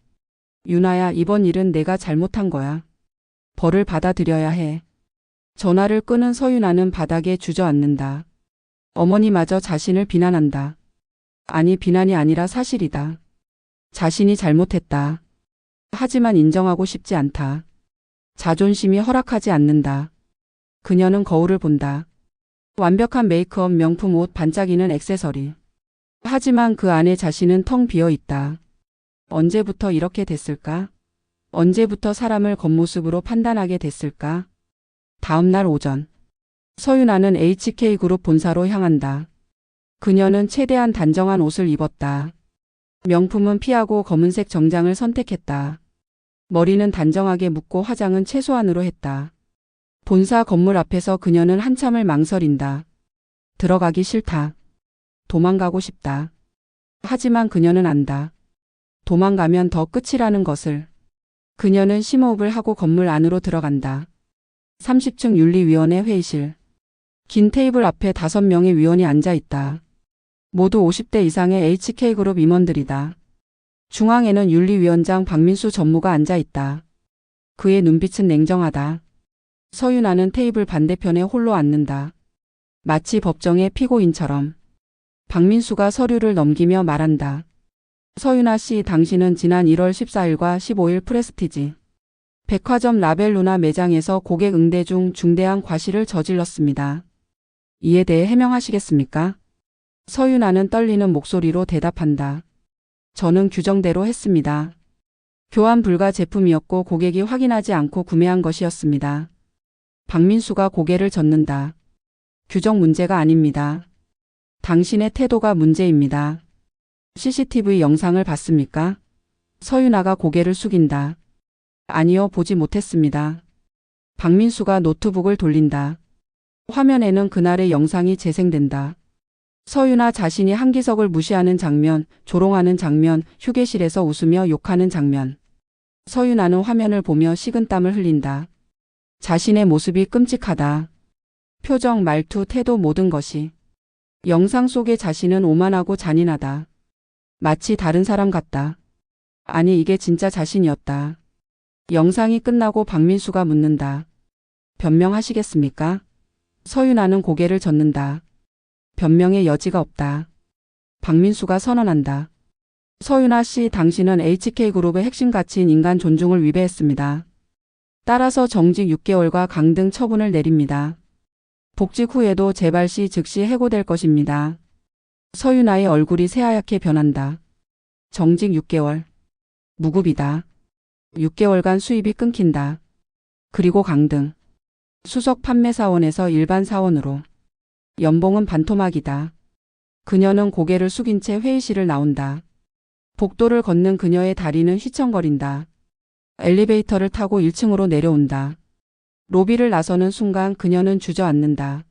[SPEAKER 3] 윤아야, 이번 일은 내가 잘못한 거야. 벌을 받아들여야 해. 전화를 끊은 서윤아는 바닥에 주저앉는다. 어머니마저 자신을 비난한다. 아니, 비난이 아니라 사실이다. 자신이 잘못했다. 하지만 인정하고 싶지 않다. 자존심이 허락하지 않는다. 그녀는 거울을 본다. 완벽한 메이크업, 명품 옷, 반짝이는 액세서리. 하지만 그 안에 자신은 텅 비어 있다. 언제부터 이렇게 됐을까? 언제부터 사람을 겉모습으로 판단하게 됐을까? 다음 날 오전. 서윤아는 HK그룹 본사로 향한다. 그녀는 최대한 단정한 옷을 입었다. 명품은 피하고 검은색 정장을 선택했다. 머리는 단정하게 묶고 화장은 최소한으로 했다. 본사 건물 앞에서 그녀는 한참을 망설인다. 들어가기 싫다. 도망가고 싶다. 하지만 그녀는 안다. 도망가면 더 끝이라는 것을. 그녀는 심호흡을 하고 건물 안으로 들어간다. 30층 윤리위원회 회의실. 긴 테이블 앞에 5명의 위원이 앉아 있다. 모두 50대 이상의 HK그룹 임원들이다. 중앙에는 윤리위원장 박민수 전무가 앉아 있다. 그의 눈빛은 냉정하다. 서윤아는 테이블 반대편에 홀로 앉는다. 마치 법정의 피고인처럼. 박민수가 서류를 넘기며 말한다. 서윤아 씨, 당신은 지난 1월 14일과 15일 프레스티지 백화점 라벨루나 매장에서 고객 응대 중 중대한 과실을 저질렀습니다. 이에 대해 해명하시겠습니까? 서윤아는 떨리는 목소리로 대답한다. 저는 규정대로 했습니다. 교환 불가 제품이었고 고객이 확인하지 않고 구매한 것이었습니다. 박민수가 고개를 젓는다. 규정 문제가 아닙니다. 당신의 태도가 문제입니다. CCTV 영상을 봤습니까? 서윤아가 고개를 숙인다. 아니요, 보지 못했습니다. 박민수가 노트북을 돌린다. 화면에는 그날의 영상이 재생된다. 서윤아 자신이 한기석을 무시하는 장면, 조롱하는 장면, 휴게실에서 웃으며 욕하는 장면. 서윤아는 화면을 보며 식은땀을 흘린다. 자신의 모습이 끔찍하다. 표정, 말투, 태도 모든 것이. 영상 속의 자신은 오만하고 잔인하다. 마치 다른 사람 같다. 아니, 이게 진짜 자신이었다. 영상이 끝나고 박민수가 묻는다. 변명하시겠습니까? 서윤아는 고개를 젓는다. 변명의 여지가 없다. 박민수가 선언한다. 서윤아 씨, 당신은 HK그룹의 핵심 가치인 인간 존중을 위배했습니다. 따라서 정직 6개월과 강등 처분을 내립니다. 복직 후에도 재발 시 즉시 해고될 것입니다. 서윤아의 얼굴이 새하얗게 변한다. 정직 6개월. 무급이다. 6개월간 수입이 끊긴다. 그리고 강등. 수석 판매사원에서 일반 사원으로. 연봉은 반토막이다. 그녀는 고개를 숙인 채 회의실을 나온다. 복도를 걷는 그녀의 다리는 휘청거린다. 엘리베이터를 타고 1층으로 내려온다. 로비를 나서는 순간 그녀는 주저앉는다.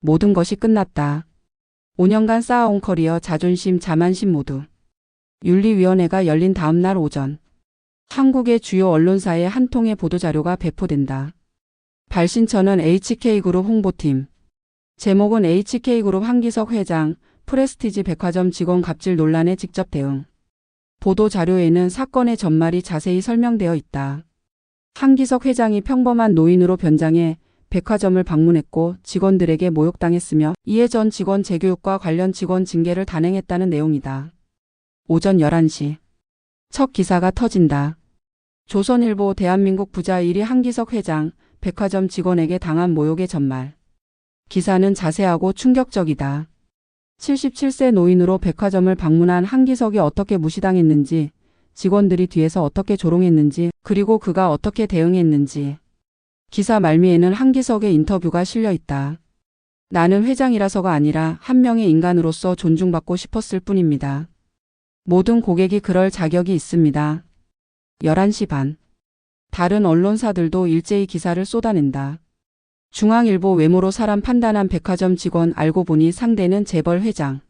[SPEAKER 3] 모든 것이 끝났다. 5년간 쌓아온 커리어, 자존심, 자만심 모두. 윤리위원회가 열린 다음 날 오전. 한국의 주요 언론사에 한 통의 보도자료가 배포된다. 발신처는 HK그룹 홍보팀. 제목은 HK그룹 한기석 회장, 프레스티지 백화점 직원 갑질 논란에 직접 대응. 보도자료에는 사건의 전말이 자세히 설명되어 있다. 한기석 회장이 평범한 노인으로 변장해 백화점을 방문했고 직원들에게 모욕당했으며 이에 전 직원 재교육과 관련 직원 징계를 단행했다는 내용이다. 오전 11시. 첫 기사가 터진다. 조선일보 대한민국 부자 1위 한기석 회장, 백화점 직원에게 당한 모욕의 전말. 기사는 자세하고 충격적이다. 77세 노인으로 백화점을 방문한 한기석이 어떻게 무시당했는지, 직원들이 뒤에서 어떻게 조롱했는지, 그리고 그가 어떻게 대응했는지. 기사 말미에는 한기석의 인터뷰가 실려 있다. 나는 회장이라서가 아니라 한 명의 인간으로서 존중받고 싶었을 뿐입니다. 모든 고객이 그럴 자격이 있습니다. 11시 반. 다른 언론사들도 일제히 기사를 쏟아낸다. 중앙일보 외모로 사람 판단한 백화점 직원, 알고 보니 상대는 재벌 회장.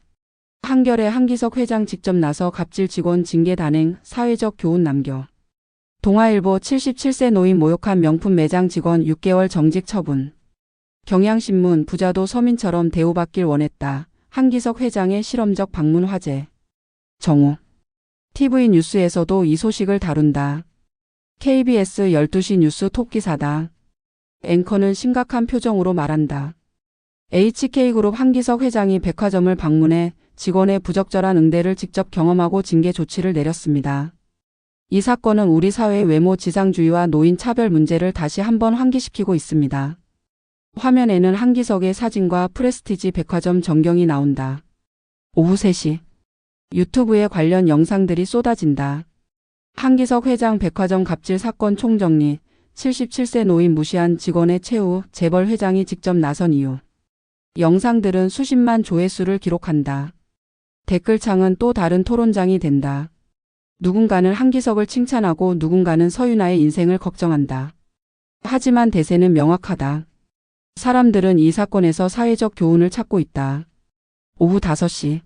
[SPEAKER 3] 한겨레 한기석 회장 직접 나서 갑질 직원 징계 단행, 사회적 교훈 남겨. 동아일보 77세 노인 모욕한 명품 매장 직원 6개월 정직 처분. 경향신문 부자도 서민처럼 대우받길 원했다. 한기석 회장의 실험적 방문 화제. 정우. TV 뉴스에서도 이 소식을 다룬다. KBS 12시 뉴스 톱기사다. 앵커는 심각한 표정으로 말한다. HK그룹 한기석 회장이 백화점을 방문해 직원의 부적절한 응대를 직접 경험하고 징계 조치를 내렸습니다. 이 사건은 우리 사회의 외모 지상주의와 노인 차별 문제를 다시 한번 환기시키고 있습니다. 화면에는 한기석의 사진과 프레스티지 백화점 전경이 나온다. 오후 3시. 유튜브에 관련 영상들이 쏟아진다. 한기석 회장 백화점 갑질 사건 총정리. 77세 노인 무시한 직원의 최후, 재벌 회장이 직접 나선 이유. 영상들은 수십만 조회수를 기록한다. 댓글창은 또 다른 토론장이 된다. 누군가는 한기석을 칭찬하고 누군가는 서윤아의 인생을 걱정한다. 하지만 대세는 명확하다. 사람들은 이 사건에서 사회적 교훈을 찾고 있다. 오후 5시.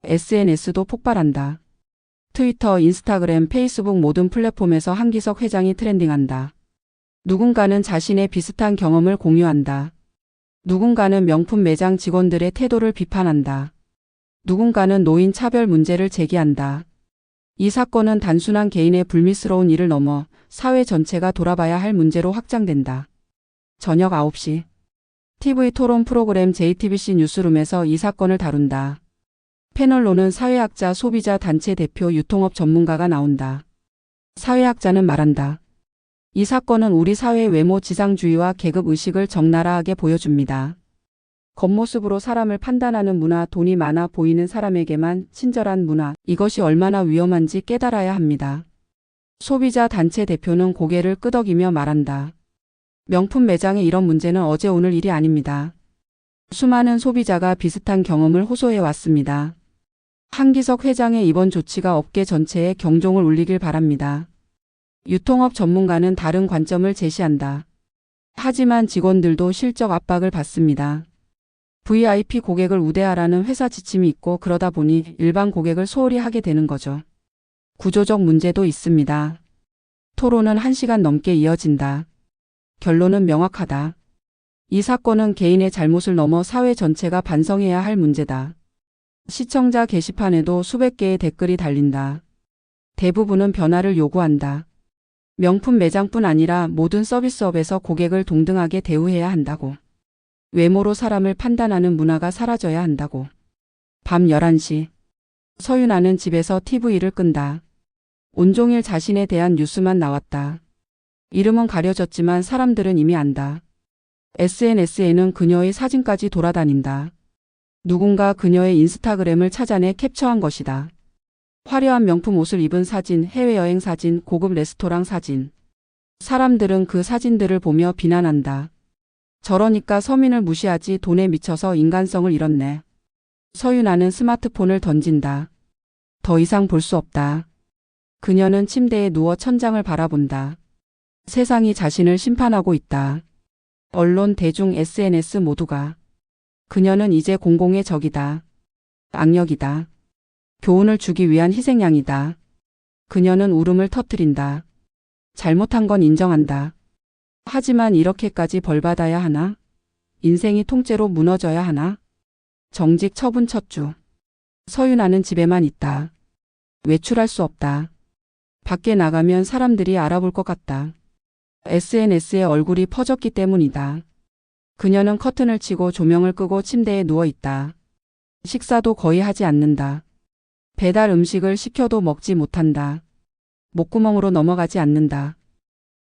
[SPEAKER 3] SNS도 폭발한다. 트위터, 인스타그램, 페이스북 모든 플랫폼에서 한기석 회장이 트렌딩한다. 누군가는 자신의 비슷한 경험을 공유한다. 누군가는 명품 매장 직원들의 태도를 비판한다. 누군가는 노인 차별 문제를 제기한다. 이 사건은 단순한 개인의 불미스러운 일을 넘어 사회 전체가 돌아봐야 할 문제로 확장된다. 저녁 9시. TV 토론 프로그램 JTBC 뉴스룸에서 이 사건을 다룬다. 패널로는 사회학자, 소비자 단체 대표, 유통업 전문가가 나온다. 사회학자는 말한다. 이 사건은 우리 사회의 외모 지상주의와 계급 의식을 적나라하게 보여줍니다. 겉모습으로 사람을 판단하는 문화, 돈이 많아 보이는 사람에게만 친절한 문화, 이것이 얼마나 위험한지 깨달아야 합니다. 소비자 단체 대표는 고개를 끄덕이며 말한다. 명품 매장의 이런 문제는 어제 오늘 일이 아닙니다. 수많은 소비자가 비슷한 경험을 호소해 왔습니다. 한기석 회장의 이번 조치가 업계 전체에 경종을 울리길 바랍니다. 유통업 전문가는 다른 관점을 제시한다. 하지만 직원들도 실적 압박을 받습니다. VIP 고객을 우대하라는 회사 지침이 있고 그러다 보니 일반 고객을 소홀히 하게 되는 거죠. 구조적 문제도 있습니다. 토론은 1시간 넘게 이어진다. 결론은 명확하다. 이 사건은 개인의 잘못을 넘어 사회 전체가 반성해야 할 문제다. 시청자 게시판에도 수백 개의 댓글이 달린다. 대부분은 변화를 요구한다. 명품 매장뿐 아니라 모든 서비스업에서 고객을 동등하게 대우해야 한다고. 외모로 사람을 판단하는 문화가 사라져야 한다고. 밤 11시. 서윤아는 집에서 TV를 끈다. 온종일 자신에 대한 뉴스만 나왔다. 이름은 가려졌지만 사람들은 이미 안다. SNS에는 그녀의 사진까지 돌아다닌다. 누군가 그녀의 인스타그램을 찾아내 캡처한 것이다. 화려한 명품 옷을 입은 사진, 해외여행 사진, 고급 레스토랑 사진. 사람들은 그 사진들을 보며 비난한다. 저러니까 서민을 무시하지, 돈에 미쳐서 인간성을 잃었네. 서윤아는 스마트폰을 던진다. 더 이상 볼 수 없다. 그녀는 침대에 누워 천장을 바라본다. 세상이 자신을 심판하고 있다. 언론, 대중, SNS 모두가. 그녀는 이제 공공의 적이다. 악력이다. 교훈을 주기 위한 희생양이다. 그녀는 울음을 터뜨린다. 잘못한 건 인정한다. 하지만 이렇게까지 벌받아야 하나? 인생이 통째로 무너져야 하나? 정직 처분 첫 주. 서윤아는 집에만 있다. 외출할 수 없다. 밖에 나가면 사람들이 알아볼 것 같다. SNS에 얼굴이 퍼졌기 때문이다. 그녀는 커튼을 치고 조명을 끄고 침대에 누워 있다. 식사도 거의 하지 않는다. 배달 음식을 시켜도 먹지 못한다. 목구멍으로 넘어가지 않는다.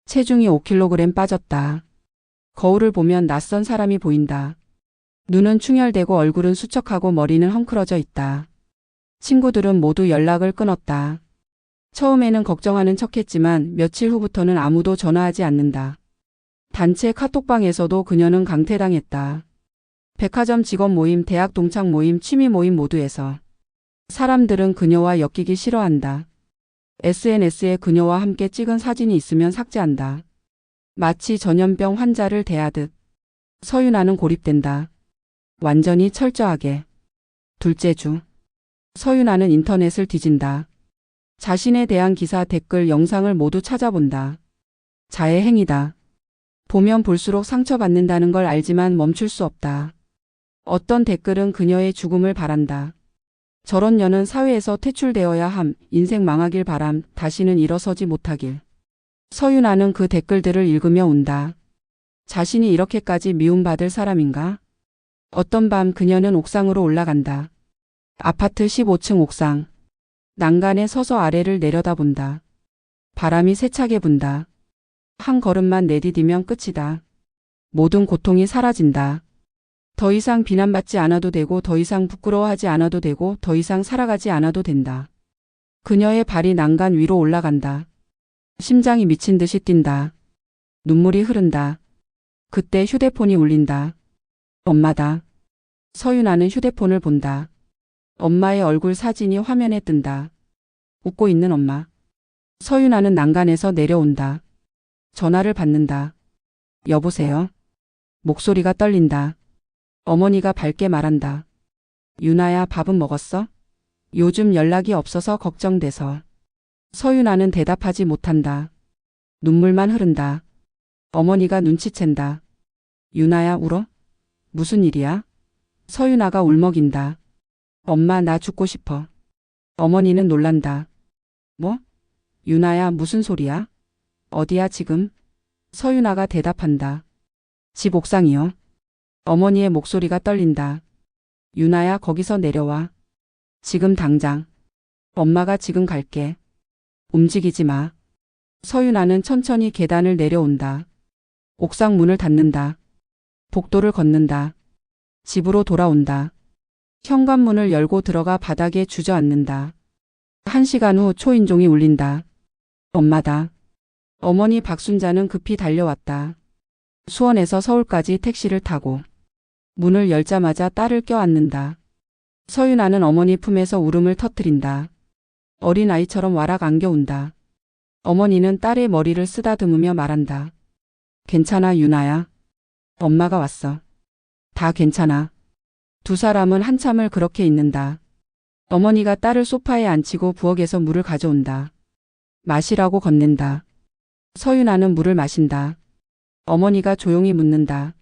[SPEAKER 3] 체중이 5kg 빠졌다. 거울을 보면 낯선 사람이 보인다. 눈은 충혈되고 얼굴은 수척하고 머리는 헝클어져 있다. 친구들은 모두 연락을 끊었다. 처음에는 걱정하는 척했지만 며칠 후부터는 아무도 전화하지 않는다. 단체 카톡방에서도 그녀는 강퇴당했다. 백화점 직원 모임, 대학 동창 모임, 취미 모임 모두에서. 사람들은 그녀와 엮이기 싫어한다. SNS에 그녀와 함께 찍은 사진이 있으면 삭제한다. 마치 전염병 환자를 대하듯. 서윤아는 고립된다. 완전히 철저하게. 둘째 주. 서윤아는 인터넷을 뒤진다. 자신에 대한 기사, 댓글, 영상을 모두 찾아본다. 자해 행위다. 보면 볼수록 상처받는다는 걸 알지만 멈출 수 없다. 어떤 댓글은 그녀의 죽음을 바란다. 저런 년은 사회에서 퇴출되어야 함, 인생 망하길 바람, 다시는 일어서지 못하길. 서윤아는 그 댓글들을 읽으며 운다. 자신이 이렇게까지 미움받을 사람인가? 어떤 밤 그녀는 옥상으로 올라간다. 아파트 15층 옥상. 난간에 서서 아래를 내려다본다. 바람이 세차게 분다. 한 걸음만 내디디면 끝이다. 모든 고통이 사라진다. 더 이상 비난받지 않아도 되고, 더 이상 부끄러워하지 않아도 되고, 더 이상 살아가지 않아도 된다. 그녀의 발이 난간 위로 올라간다. 심장이 미친 듯이 뛴다. 눈물이 흐른다. 그때 휴대폰이 울린다. 엄마다. 서윤아는 휴대폰을 본다. 엄마의 얼굴 사진이 화면에 뜬다. 웃고 있는 엄마. 서윤아는 난간에서 내려온다. 전화를 받는다. 여보세요? 목소리가 떨린다. 어머니가 밝게 말한다. 윤아야, 밥은 먹었어? 요즘 연락이 없어서 걱정돼서. 서윤아는 대답하지 못한다. 눈물만 흐른다. 어머니가 눈치챈다. 윤아야, 울어? 무슨 일이야? 서윤아가 울먹인다. 엄마, 나 죽고 싶어. 어머니는 놀란다. 뭐? 윤아야, 무슨 소리야? 어디야 지금? 서윤아가 대답한다. 집 옥상이요. 어머니의 목소리가 떨린다. 윤아야, 거기서 내려와. 지금 당장. 엄마가 지금 갈게. 움직이지 마. 서윤아는 천천히 계단을 내려온다. 옥상 문을 닫는다. 복도를 걷는다. 집으로 돌아온다. 현관문을 열고 들어가 바닥에 주저앉는다. 1시간 후 초인종이 울린다. 엄마다. 어머니 박순자는 급히 달려왔다. 수원에서 서울까지 택시를 타고 문을 열자마자 딸을 껴안는다. 서윤아는 어머니 품에서 울음을 터뜨린다. 어린아이처럼 와락 안겨운다. 어머니는 딸의 머리를 쓰다듬으며 말한다. 괜찮아 유나야. 엄마가 왔어. 다 괜찮아. 두 사람은 한참을 그렇게 있는다. 어머니가 딸을 소파에 앉히고 부엌에서 물을 가져온다. 마시라고 건넨다. 서윤아는 물을 마신다. 어머니가 조용히 묻는다.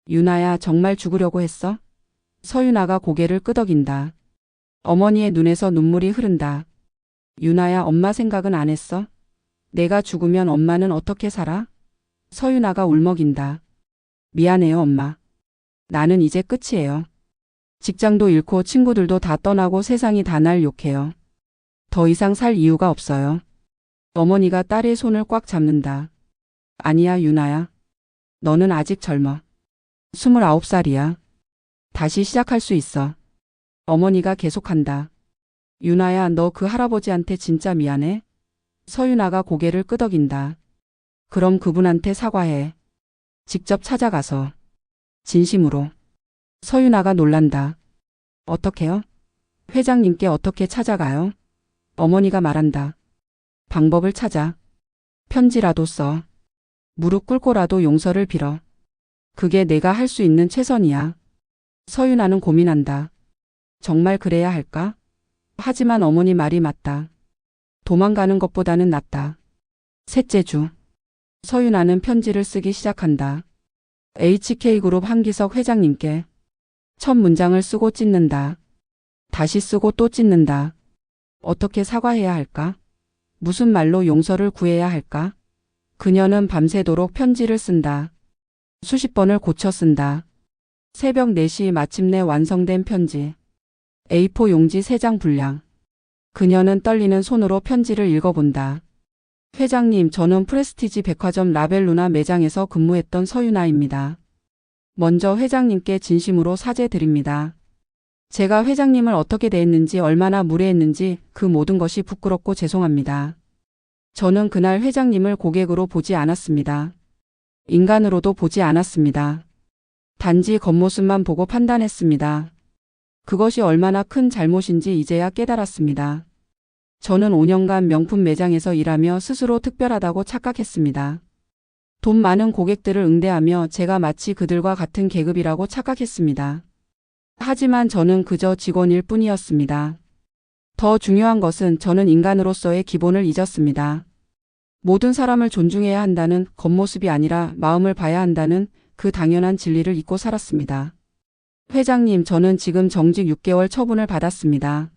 [SPEAKER 3] 유나야 정말 죽으려고 했어? 서윤아가 고개를 끄덕인다. 어머니의 눈에서 눈물이 흐른다. 유나야 엄마 생각은 안 했어? 내가 죽으면 엄마는 어떻게 살아? 서윤아가 울먹인다. 미안해요 엄마. 나는 이제 끝이에요. 직장도 잃고 친구들도 다 떠나고 세상이 다 날 욕해요. 더 이상 살 이유가 없어요. 어머니가 딸의 손을 꽉 잡는다. 아니야 유나야. 너는 아직 젊어. 29살이야. 다시 시작할 수 있어. 어머니가 계속한다. 유나야 너 그 할아버지한테 진짜 미안해? 서윤아가 고개를 끄덕인다. 그럼 그분한테 사과해. 직접 찾아가서. 진심으로. 서윤아가 놀란다. 어떻게요? 회장님께 어떻게 찾아가요? 어머니가 말한다. 방법을 찾아. 편지라도 써. 무릎 꿇고라도 용서를 빌어. 그게 내가 할 수 있는 최선이야. 서윤아는 고민한다. 정말 그래야 할까? 하지만 어머니 말이 맞다. 도망가는 것보다는 낫다. 셋째 주. 서윤아는 편지를 쓰기 시작한다. HK그룹 한기석 회장님께. 첫 문장을 쓰고 찢는다. 다시 쓰고 또 찢는다. 어떻게 사과해야 할까? 무슨 말로 용서를 구해야 할까? 그녀는 밤새도록 편지를 쓴다. 수십 번을 고쳐 쓴다. 새벽 4시 마침내 완성된 편지. A4 용지 3장 분량. 그녀는 떨리는 손으로 편지를 읽어본다. 회장님, 저는 프레스티지 백화점 라벨루나 매장에서 근무했던 서윤아입니다. 먼저 회장님께 진심으로 사죄드립니다. 제가 회장님을 어떻게 대했는지, 얼마나 무례했는지 그 모든 것이 부끄럽고 죄송합니다. 저는 그날 회장님을 고객으로 보지 않았습니다. 인간으로도 보지 않았습니다. 단지 겉모습만 보고 판단했습니다. 그것이 얼마나 큰 잘못인지 이제야 깨달았습니다. 저는 5년간 명품 매장에서 일하며 스스로 특별하다고 착각했습니다. 돈 많은 고객들을 응대하며 제가 마치 그들과 같은 계급이라고 착각했습니다. 하지만 저는 그저 직원일 뿐이었습니다. 더 중요한 것은 저는 인간으로서의 기본을 잊었습니다. 모든 사람을 존중해야 한다는 겉모습이 아니라 마음을 봐야 한다는 그 당연한 진리를 잊고 살았습니다. 회장님, 저는 지금 정직 6개월 처분을 받았습니다.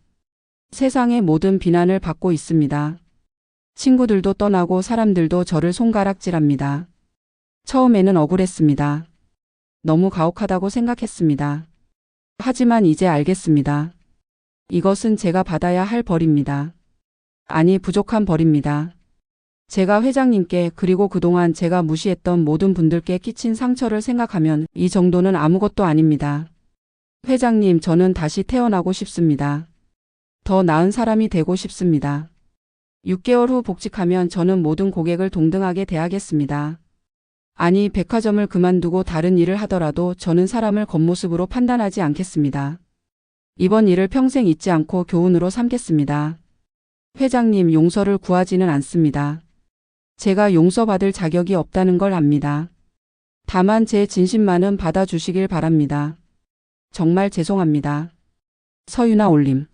[SPEAKER 3] 세상의 모든 비난을 받고 있습니다. 친구들도 떠나고 사람들도 저를 손가락질합니다. 처음에는 억울했습니다. 너무 가혹하다고 생각했습니다. 하지만 이제 알겠습니다. 이것은 제가 받아야 할 벌입니다. 아니, 부족한 벌입니다. 제가 회장님께 그리고 그동안 제가 무시했던 모든 분들께 끼친 상처를 생각하면 이 정도는 아무것도 아닙니다. 회장님, 저는 다시 태어나고 싶습니다. 더 나은 사람이 되고 싶습니다. 6개월 후 복직하면 저는 모든 고객을 동등하게 대하겠습니다. 아니, 백화점을 그만두고 다른 일을 하더라도 저는 사람을 겉모습으로 판단하지 않겠습니다. 이번 일을 평생 잊지 않고 교훈으로 삼겠습니다. 회장님, 용서를 구하지는 않습니다. 제가 용서받을 자격이 없다는 걸 압니다. 다만 제 진심만은 받아주시길 바랍니다. 정말 죄송합니다. 서윤아 올림.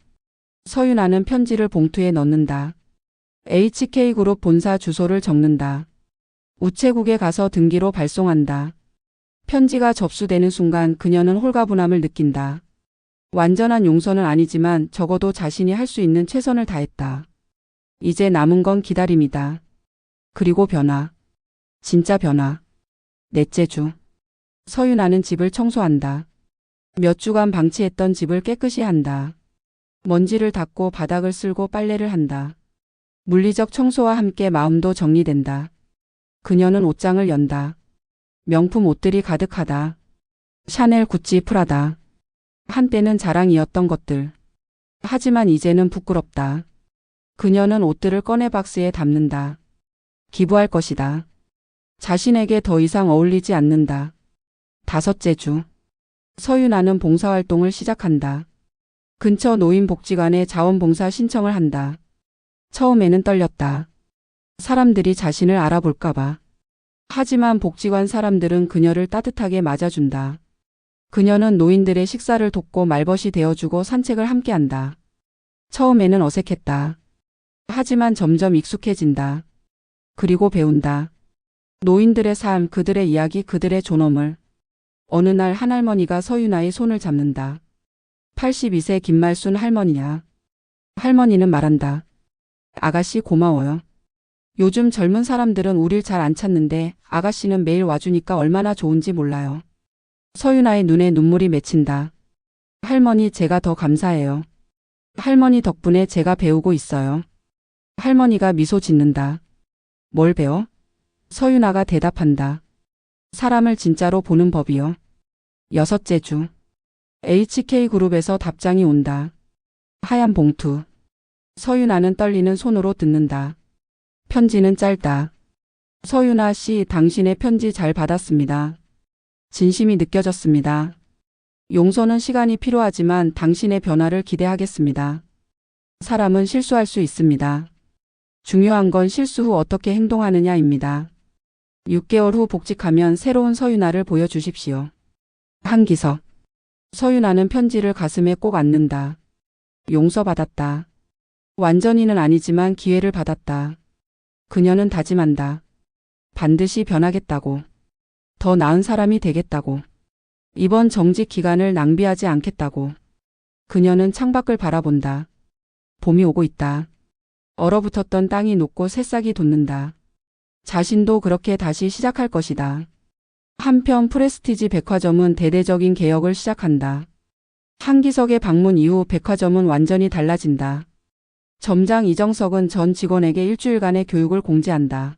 [SPEAKER 3] 서윤아는 편지를 봉투에 넣는다. HK그룹 본사 주소를 적는다. 우체국에 가서 등기로 발송한다. 편지가 접수되는 순간 그녀는 홀가분함을 느낀다. 완전한 용서는 아니지만 적어도 자신이 할 수 있는 최선을 다했다. 이제 남은 건 기다림이다. 그리고 변화. 진짜 변화. 넷째 주. 서윤아는 집을 청소한다. 몇 주간 방치했던 집을 깨끗이 한다. 먼지를 닦고 바닥을 쓸고 빨래를 한다. 물리적 청소와 함께 마음도 정리된다. 그녀는 옷장을 연다. 명품 옷들이 가득하다. 샤넬, 구찌, 프라다. 한때는 자랑이었던 것들. 하지만 이제는 부끄럽다. 그녀는 옷들을 꺼내 박스에 담는다. 기부할 것이다. 자신에게 더 이상 어울리지 않는다. 5째 주. 서윤아는 봉사활동을 시작한다. 근처 노인복지관에 자원봉사 신청을 한다. 처음에는 떨렸다. 사람들이 자신을 알아볼까봐. 하지만 복지관 사람들은 그녀를 따뜻하게 맞아준다. 그녀는 노인들의 식사를 돕고 말벗이 되어주고 산책을 함께한다. 처음에는 어색했다. 하지만 점점 익숙해진다. 그리고 배운다. 노인들의 삶, 그들의 이야기, 그들의 존엄을. 어느 날 한 할머니가 서윤아의 손을 잡는다. 82세 김말순 할머니야. 할머니는 말한다. 아가씨 고마워요. 요즘 젊은 사람들은 우릴 잘 안 찾는데 아가씨는 매일 와주니까 얼마나 좋은지 몰라요. 서윤아의 눈에 눈물이 맺힌다. 할머니, 제가 더 감사해요. 할머니 덕분에 제가 배우고 있어요. 할머니가 미소 짓는다. 뭘 배워? 서윤아가 대답한다. 사람을 진짜로 보는 법이요. 6째 주. HK그룹에서 답장이 온다. 하얀 봉투. 서윤아는 떨리는 손으로 뜯는다. 편지는 짧다. 서윤아 씨, 당신의 편지 잘 받았습니다. 진심이 느껴졌습니다. 용서는 시간이 필요하지만 당신의 변화를 기대하겠습니다. 사람은 실수할 수 있습니다. 중요한 건 실수 후 어떻게 행동하느냐입니다. 6개월 후 복직하면 새로운 서윤아를 보여주십시오. 한기석. 서윤아는 편지를 가슴에 꼭 안는다. 용서받았다. 완전히는 아니지만 기회를 받았다. 그녀는 다짐한다. 반드시 변하겠다고. 더 나은 사람이 되겠다고. 이번 정직 기간을 낭비하지 않겠다고. 그녀는 창밖을 바라본다. 봄이 오고 있다. 얼어붙었던 땅이 녹고 새싹이 돋는다. 자신도 그렇게 다시 시작할 것이다. 한편 프레스티지 백화점은 대대적인 개혁을 시작한다. 한기석의 방문 이후 백화점은 완전히 달라진다. 점장 이정석은 전 직원에게 일주일간의 교육을 공지한다.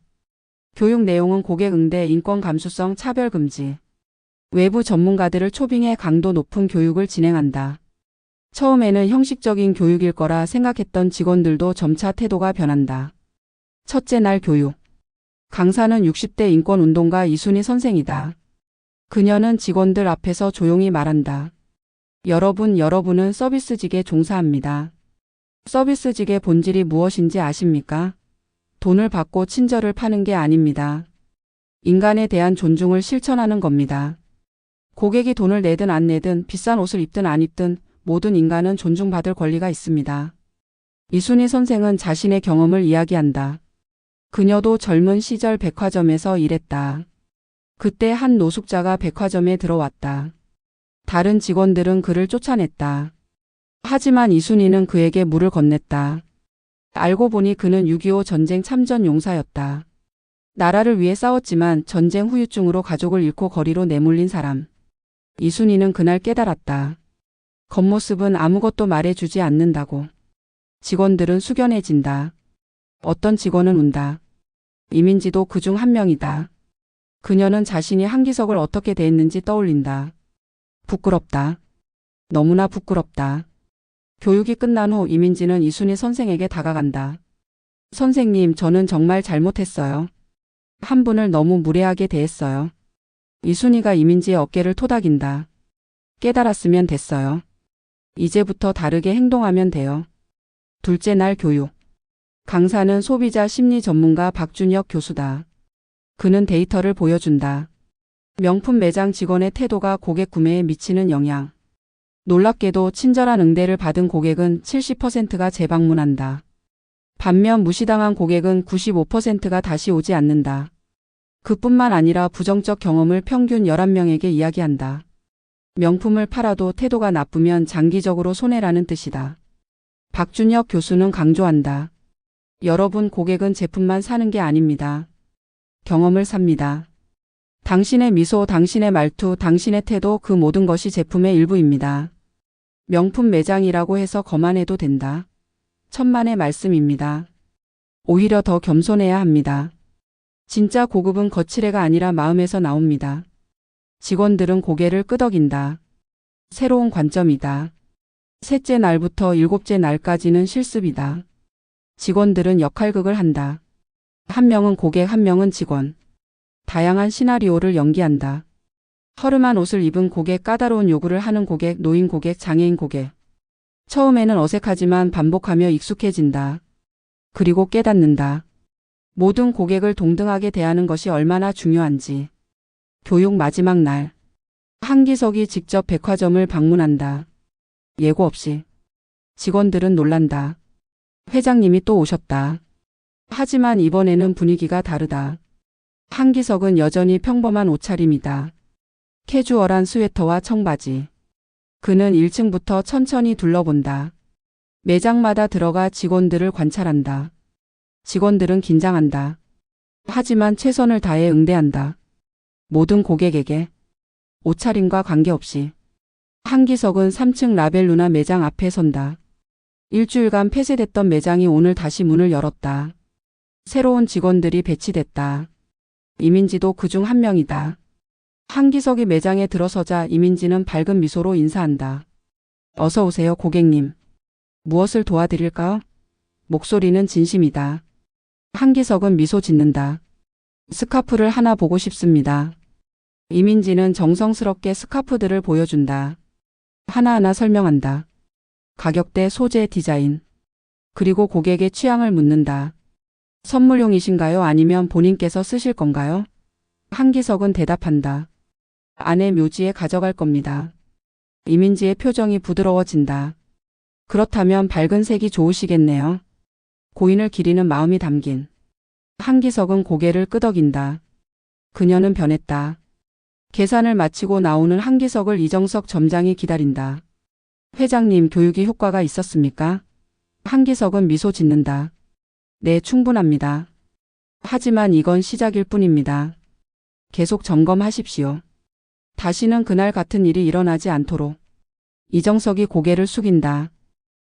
[SPEAKER 3] 교육 내용은 고객 응대, 인권 감수성, 차별 금지. 외부 전문가들을 초빙해 강도 높은 교육을 진행한다. 처음에는 형식적인 교육일 거라 생각했던 직원들도 점차 태도가 변한다. 첫째 날 교육. 강사는 60대 인권운동가 이순희 선생이다. 그녀는 직원들 앞에서 조용히 말한다. 여러분은 서비스직에 종사합니다. 서비스직의 본질이 무엇인지 아십니까? 돈을 받고 친절을 파는 게 아닙니다. 인간에 대한 존중을 실천하는 겁니다. 고객이 돈을 내든 안 내든 비싼 옷을 입든 안 입든 모든 인간은 존중받을 권리가 있습니다. 이순희 선생은 자신의 경험을 이야기한다. 그녀도 젊은 시절 백화점에서 일했다. 그때 한 노숙자가 백화점에 들어왔다. 다른 직원들은 그를 쫓아냈다. 하지만 이순희는 그에게 물을 건넸다. 알고 보니 그는 6.25 전쟁 참전 용사였다. 나라를 위해 싸웠지만 전쟁 후유증으로 가족을 잃고 거리로 내몰린 사람. 이순희는 그날 깨달았다. 겉모습은 아무것도 말해주지 않는다고. 직원들은 숙연해진다. 어떤 직원은 운다. 이민지도 그중 한 명이다. 그녀는 자신이 한기석을 어떻게 대했는지 떠올린다. 부끄럽다. 너무나 부끄럽다. 교육이 끝난 후 이민지는 이순희 선생에게 다가간다. 선생님, 저는 정말 잘못했어요. 한 분을 너무 무례하게 대했어요. 이순희가 이민지의 어깨를 토닥인다. 깨달았으면 됐어요. 이제부터 다르게 행동하면 돼요. 둘째 날 교육. 강사는 소비자 심리 전문가 박준혁 교수다. 그는 데이터를 보여준다. 명품 매장 직원의 태도가 고객 구매에 미치는 영향. 놀랍게도 친절한 응대를 받은 고객은 70%가 재방문한다. 반면 무시당한 고객은 95%가 다시 오지 않는다. 그뿐만 아니라 부정적 경험을 평균 11명에게 이야기한다. 명품을 팔아도 태도가 나쁘면 장기적으로 손해라는 뜻이다. 박준혁 교수는 강조한다. 여러분, 고객은 제품만 사는 게 아닙니다. 경험을 삽니다. 당신의 미소, 당신의 말투, 당신의 태도, 그 모든 것이 제품의 일부입니다. 명품 매장이라고 해서 거만해도 된다. 천만의 말씀입니다. 오히려 더 겸손해야 합니다. 진짜 고급은 거칠애가 아니라 마음에서 나옵니다. 직원들은 고개를 끄덕인다. 새로운 관점이다. 셋째 날부터 일곱째 날까지는 실습이다. 직원들은 역할극을 한다. 한 명은 고객, 한 명은 직원. 다양한 시나리오를 연기한다. 허름한 옷을 입은 고객, 까다로운 요구를 하는 고객, 노인 고객, 장애인 고객. 처음에는 어색하지만 반복하며 익숙해진다. 그리고 깨닫는다. 모든 고객을 동등하게 대하는 것이 얼마나 중요한지. 교육 마지막 날. 한기석이 직접 백화점을 방문한다. 예고 없이. 직원들은 놀란다. 회장님이 또 오셨다. 하지만 이번에는 분위기가 다르다. 한기석은 여전히 평범한 옷차림이다. 캐주얼한 스웨터와 청바지. 그는 1층부터 천천히 둘러본다. 매장마다 들어가 직원들을 관찰한다. 직원들은 긴장한다. 하지만 최선을 다해 응대한다. 모든 고객에게. 옷차림과 관계없이. 한기석은 3층 라벨루나 매장 앞에 선다. 일주일간 폐쇄됐던 매장이 오늘 다시 문을 열었다. 새로운 직원들이 배치됐다. 이민지도 그중 한 명이다. 한기석이 매장에 들어서자 이민지는 밝은 미소로 인사한다. 어서 오세요, 고객님. 무엇을 도와드릴까요? 목소리는 진심이다. 한기석은 미소 짓는다. 스카프를 하나 보고 싶습니다. 이민지는 정성스럽게 스카프들을 보여준다. 하나하나 설명한다. 가격대, 소재, 디자인. 그리고 고객의 취향을 묻는다. 선물용이신가요? 아니면 본인께서 쓰실 건가요? 한기석은 대답한다. 아내 묘지에 가져갈 겁니다. 이민지의 표정이 부드러워진다. 그렇다면 밝은 색이 좋으시겠네요. 고인을 기리는 마음이 담긴. 한기석은 고개를 끄덕인다. 그녀는 변했다. 계산을 마치고 나오는 한기석을 이정석 점장이 기다린다. 회장님, 교육이 효과가 있었습니까? 한기석은 미소 짓는다. 네, 충분합니다. 하지만 이건 시작일 뿐입니다. 계속 점검하십시오. 다시는 그날 같은 일이 일어나지 않도록. 이정석이 고개를 숙인다.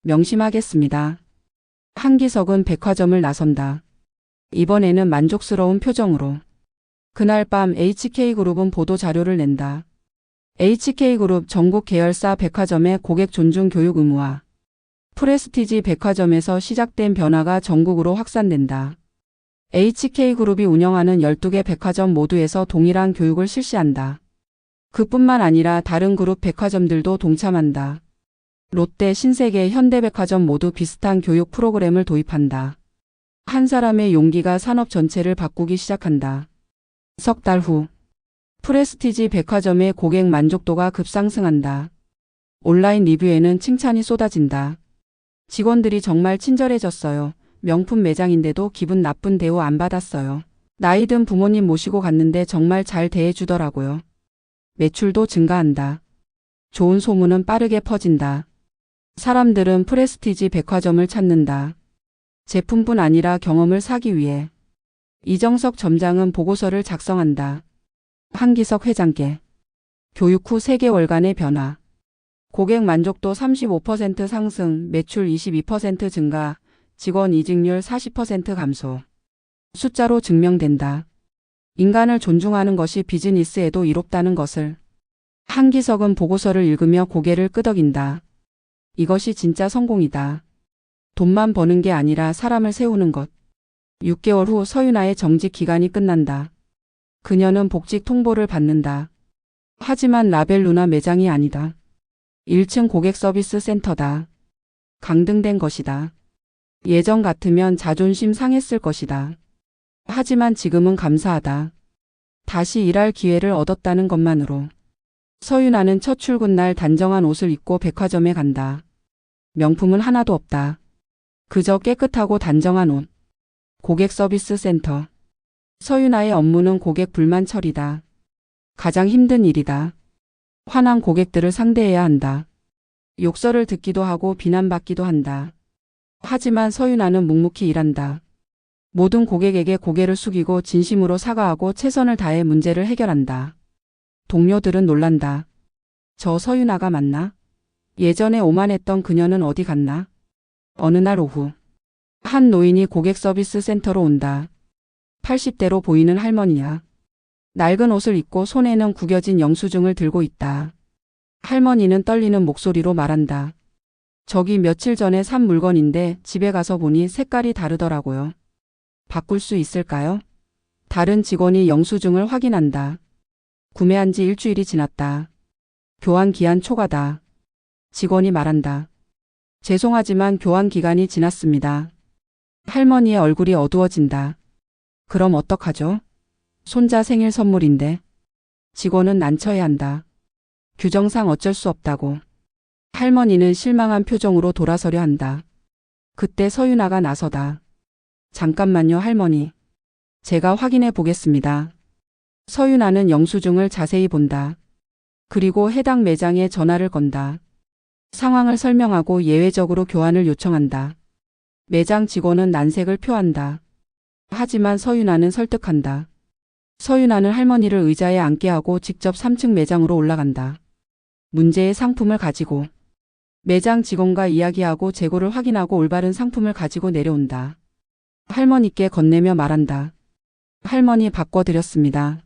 [SPEAKER 3] 명심하겠습니다. 한기석은 백화점을 나선다. 이번에는 만족스러운 표정으로. 그날 밤 HK그룹은 보도 자료를 낸다. HK그룹 전국 계열사 백화점의 고객 존중 교육 의무화. 프레스티지 백화점에서 시작된 변화가 전국으로 확산된다. HK그룹이 운영하는 12개 백화점 모두에서 동일한 교육을 실시한다. 그뿐만 아니라 다른 그룹 백화점들도 동참한다. 롯데, 신세계, 현대백화점 모두 비슷한 교육 프로그램을 도입한다. 한 사람의 용기가 산업 전체를 바꾸기 시작한다. 석 달 후. 프레스티지 백화점의 고객 만족도가 급상승한다. 온라인 리뷰에는 칭찬이 쏟아진다. 직원들이 정말 친절해졌어요. 명품 매장인데도 기분 나쁜 대우 안 받았어요. 나이 든 부모님 모시고 갔는데 정말 잘 대해주더라고요. 매출도 증가한다. 좋은 소문은 빠르게 퍼진다. 사람들은 프레스티지 백화점을 찾는다. 제품뿐 아니라 경험을 사기 위해. 이정석 점장은 보고서를 작성한다. 한기석 회장께. 교육 후 3개월간의 변화. 고객 만족도 35% 상승, 매출 22% 증가, 직원 이직률 40% 감소. 숫자로 증명된다. 인간을 존중하는 것이 비즈니스에도 이롭다는 것을. 한기석은 보고서를 읽으며 고개를 끄덕인다. 이것이 진짜 성공이다. 돈만 버는 게 아니라 사람을 세우는 것. 6개월 후 서윤아의 정직 기간이 끝난다. 그녀는 복직 통보를 받는다. 하지만 라벨루나 매장이 아니다. 1층 고객 서비스 센터다. 강등된 것이다. 예전 같으면 자존심 상했을 것이다. 하지만 지금은 감사하다. 다시 일할 기회를 얻었다는 것만으로. 서윤아는 첫 출근 날 단정한 옷을 입고 백화점에 간다. 명품은 하나도 없다. 그저 깨끗하고 단정한 옷. 고객 서비스 센터. 서윤아의 업무는 고객 불만 처리다. 가장 힘든 일이다. 화난 고객들을 상대해야 한다. 욕설을 듣기도 하고 비난받기도 한다. 하지만 서윤아는 묵묵히 일한다. 모든 고객에게 고개를 숙이고 진심으로 사과하고 최선을 다해 문제를 해결한다. 동료들은 놀란다. 저 서윤아가 맞나? 예전에 오만했던 그녀는 어디 갔나? 어느 날 오후. 한 노인이 고객 서비스 센터로 온다. 80대로 보이는 할머니야. 낡은 옷을 입고 손에는 구겨진 영수증을 들고 있다. 할머니는 떨리는 목소리로 말한다. 저기 며칠 전에 산 물건인데 집에 가서 보니 색깔이 다르더라고요. 바꿀 수 있을까요? 다른 직원이 영수증을 확인한다. 구매한 지 일주일이 지났다. 교환 기한 초과다. 직원이 말한다. 죄송하지만 교환 기간이 지났습니다. 할머니의 얼굴이 어두워진다. 그럼 어떡하죠? 손자 생일 선물인데. 직원은 난처해한다. 규정상 어쩔 수 없다고. 할머니는 실망한 표정으로 돌아서려 한다. 그때 서윤아가 나서다. 잠깐만요, 할머니. 제가 확인해 보겠습니다. 서윤아는 영수증을 자세히 본다. 그리고 해당 매장에 전화를 건다. 상황을 설명하고 예외적으로 교환을 요청한다. 매장 직원은 난색을 표한다. 하지만 서윤아는 설득한다. 서윤아는 할머니를 의자에 앉게 하고 직접 3층 매장으로 올라간다. 문제의 상품을 가지고. 매장 직원과 이야기하고 재고를 확인하고 올바른 상품을 가지고 내려온다. 할머니께 건네며 말한다. 할머니 바꿔드렸습니다.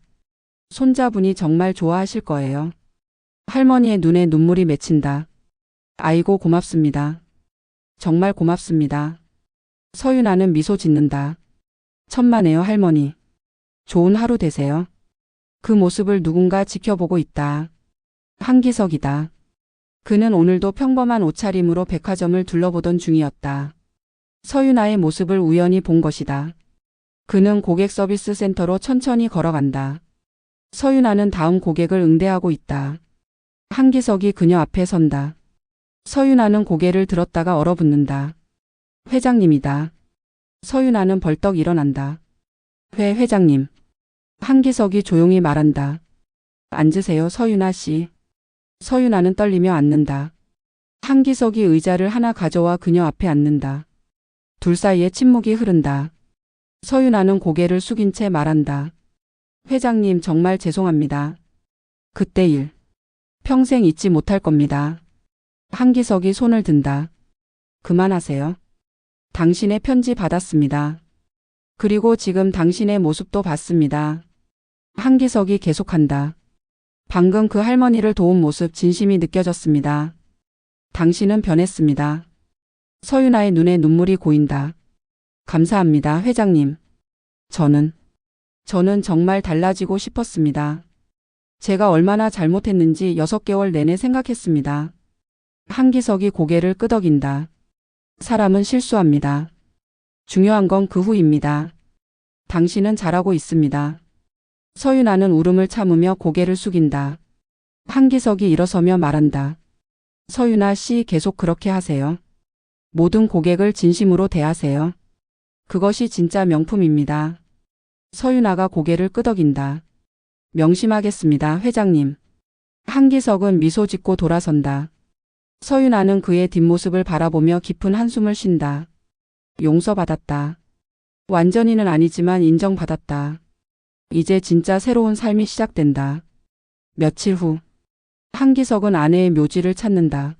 [SPEAKER 3] 손자분이 정말 좋아하실 거예요. 할머니의 눈에 눈물이 맺힌다. 아이고 고맙습니다. 정말 고맙습니다. 서윤아는 미소 짓는다. 천만에요 할머니. 좋은 하루 되세요. 그 모습을 누군가 지켜보고 있다. 한기석이다. 그는 오늘도 평범한 옷차림으로 백화점을 둘러보던 중이었다. 서윤아의 모습을 우연히 본 것이다. 그는 고객 서비스 센터로 천천히 걸어간다. 서윤아는 다음 고객을 응대하고 있다. 한기석이 그녀 앞에 선다. 서윤아는 고개를 들었다가 얼어붙는다. 회장님이다. 서윤아는 벌떡 일어난다. 회장님. 한기석이 조용히 말한다. 앉으세요, 서윤아 씨. 서윤아는 떨리며 앉는다. 한기석이 의자를 하나 가져와 그녀 앞에 앉는다. 둘 사이에 침묵이 흐른다. 서윤아는 고개를 숙인 채 말한다. 회장님 정말 죄송합니다. 그때 일. 평생 잊지 못할 겁니다. 한기석이 손을 든다. 그만하세요. 당신의 편지 받았습니다. 그리고 지금 당신의 모습도 봤습니다. 한기석이 계속한다. 방금 그 할머니를 도운 모습 진심이 느껴졌습니다. 당신은 변했습니다. 서윤아의 눈에 눈물이 고인다. 감사합니다, 회장님. 저는 정말 달라지고 싶었습니다. 제가 얼마나 잘못했는지 6개월 내내 생각했습니다. 한기석이 고개를 끄덕인다. 사람은 실수합니다. 중요한 건 그 후입니다. 당신은 잘하고 있습니다. 서윤아는 울음을 참으며 고개를 숙인다. 한기석이 일어서며 말한다. 서윤아 씨 계속 그렇게 하세요. 모든 고객을 진심으로 대하세요. 그것이 진짜 명품입니다. 서윤아가 고개를 끄덕인다. 명심하겠습니다, 회장님. 한기석은 미소 짓고 돌아선다. 서윤아는 그의 뒷모습을 바라보며 깊은 한숨을 쉰다. 용서받았다. 완전히는 아니지만 인정받았다. 이제 진짜 새로운 삶이 시작된다. 며칠 후 한기석은 아내의 묘지를 찾는다.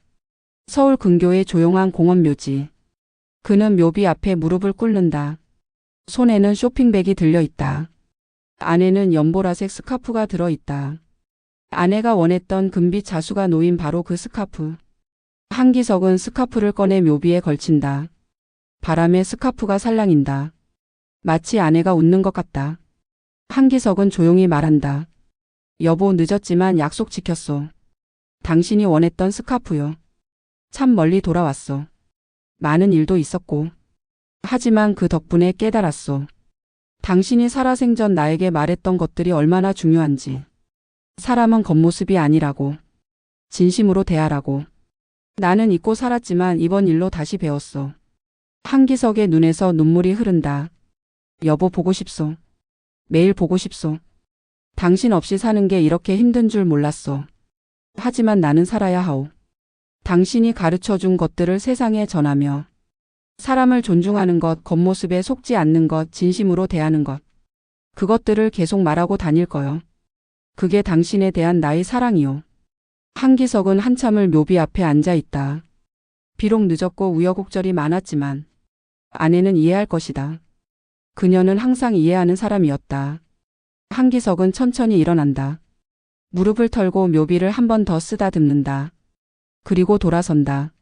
[SPEAKER 3] 서울 근교의 조용한 공원 묘지. 그는 묘비 앞에 무릎을 꿇는다. 손에는 쇼핑백이 들려있다. 안에는 연보라색 스카프가 들어있다. 아내가 원했던 금빛 자수가 놓인 바로 그 스카프. 한기석은 스카프를 꺼내 묘비에 걸친다. 바람에 스카프가 살랑인다. 마치 아내가 웃는 것 같다. 한기석은 조용히 말한다. 여보 늦었지만 약속 지켰소. 당신이 원했던 스카프요. 참 멀리 돌아왔소. 많은 일도 있었고. 하지만 그 덕분에 깨달았소. 당신이 살아생전 나에게 말했던 것들이 얼마나 중요한지. 사람은 겉모습이 아니라고. 진심으로 대하라고. 나는 잊고 살았지만 이번 일로 다시 배웠소. 한기석의 눈에서 눈물이 흐른다. 여보 보고 싶소. 매일 보고 싶소. 당신 없이 사는 게 이렇게 힘든 줄 몰랐소. 하지만 나는 살아야 하오. 당신이 가르쳐준 것들을 세상에 전하며 사람을 존중하는 것, 겉모습에 속지 않는 것, 진심으로 대하는 것. 그것들을 계속 말하고 다닐 거요. 그게 당신에 대한 나의 사랑이요. 한기석은 한참을 묘비 앞에 앉아 있다. 비록 늦었고 우여곡절이 많았지만 아내는 이해할 것이다. 그녀는 항상 이해하는 사람이었다. 한기석은 천천히 일어난다. 무릎을 털고 묘비를 한 번 더 쓰다듬는다. 그리고 돌아선다.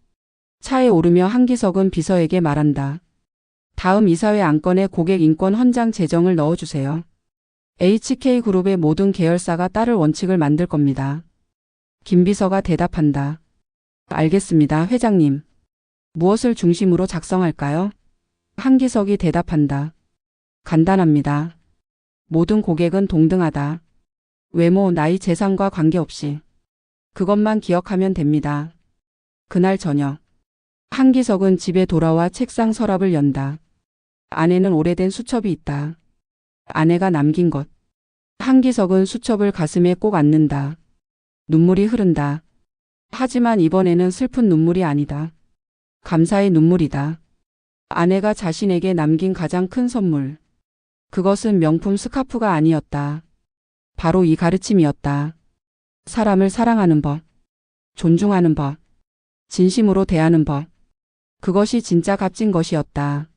[SPEAKER 3] 차에 오르며 한기석은 비서에게 말한다. 다음 이사회 안건에 고객 인권 헌장 제정을 넣어주세요. HK그룹의 모든 계열사가 따를 원칙을 만들 겁니다. 김 비서가 대답한다. 알겠습니다, 회장님. 무엇을 중심으로 작성할까요? 한기석이 대답한다. 간단합니다. 모든 고객은 동등하다. 외모, 나이, 재산과 관계없이. 그것만 기억하면 됩니다. 그날 저녁. 한기석은 집에 돌아와 책상 서랍을 연다. 안에는 오래된 수첩이 있다. 아내가 남긴 것. 한기석은 수첩을 가슴에 꼭 안는다. 눈물이 흐른다. 하지만 이번에는 슬픈 눈물이 아니다. 감사의 눈물이다. 아내가 자신에게 남긴 가장 큰 선물. 그것은 명품 스카프가 아니었다. 바로 이 가르침이었다. 사람을 사랑하는 법. 존중하는 법. 진심으로 대하는 법. 그것이 진짜 값진 것이었다.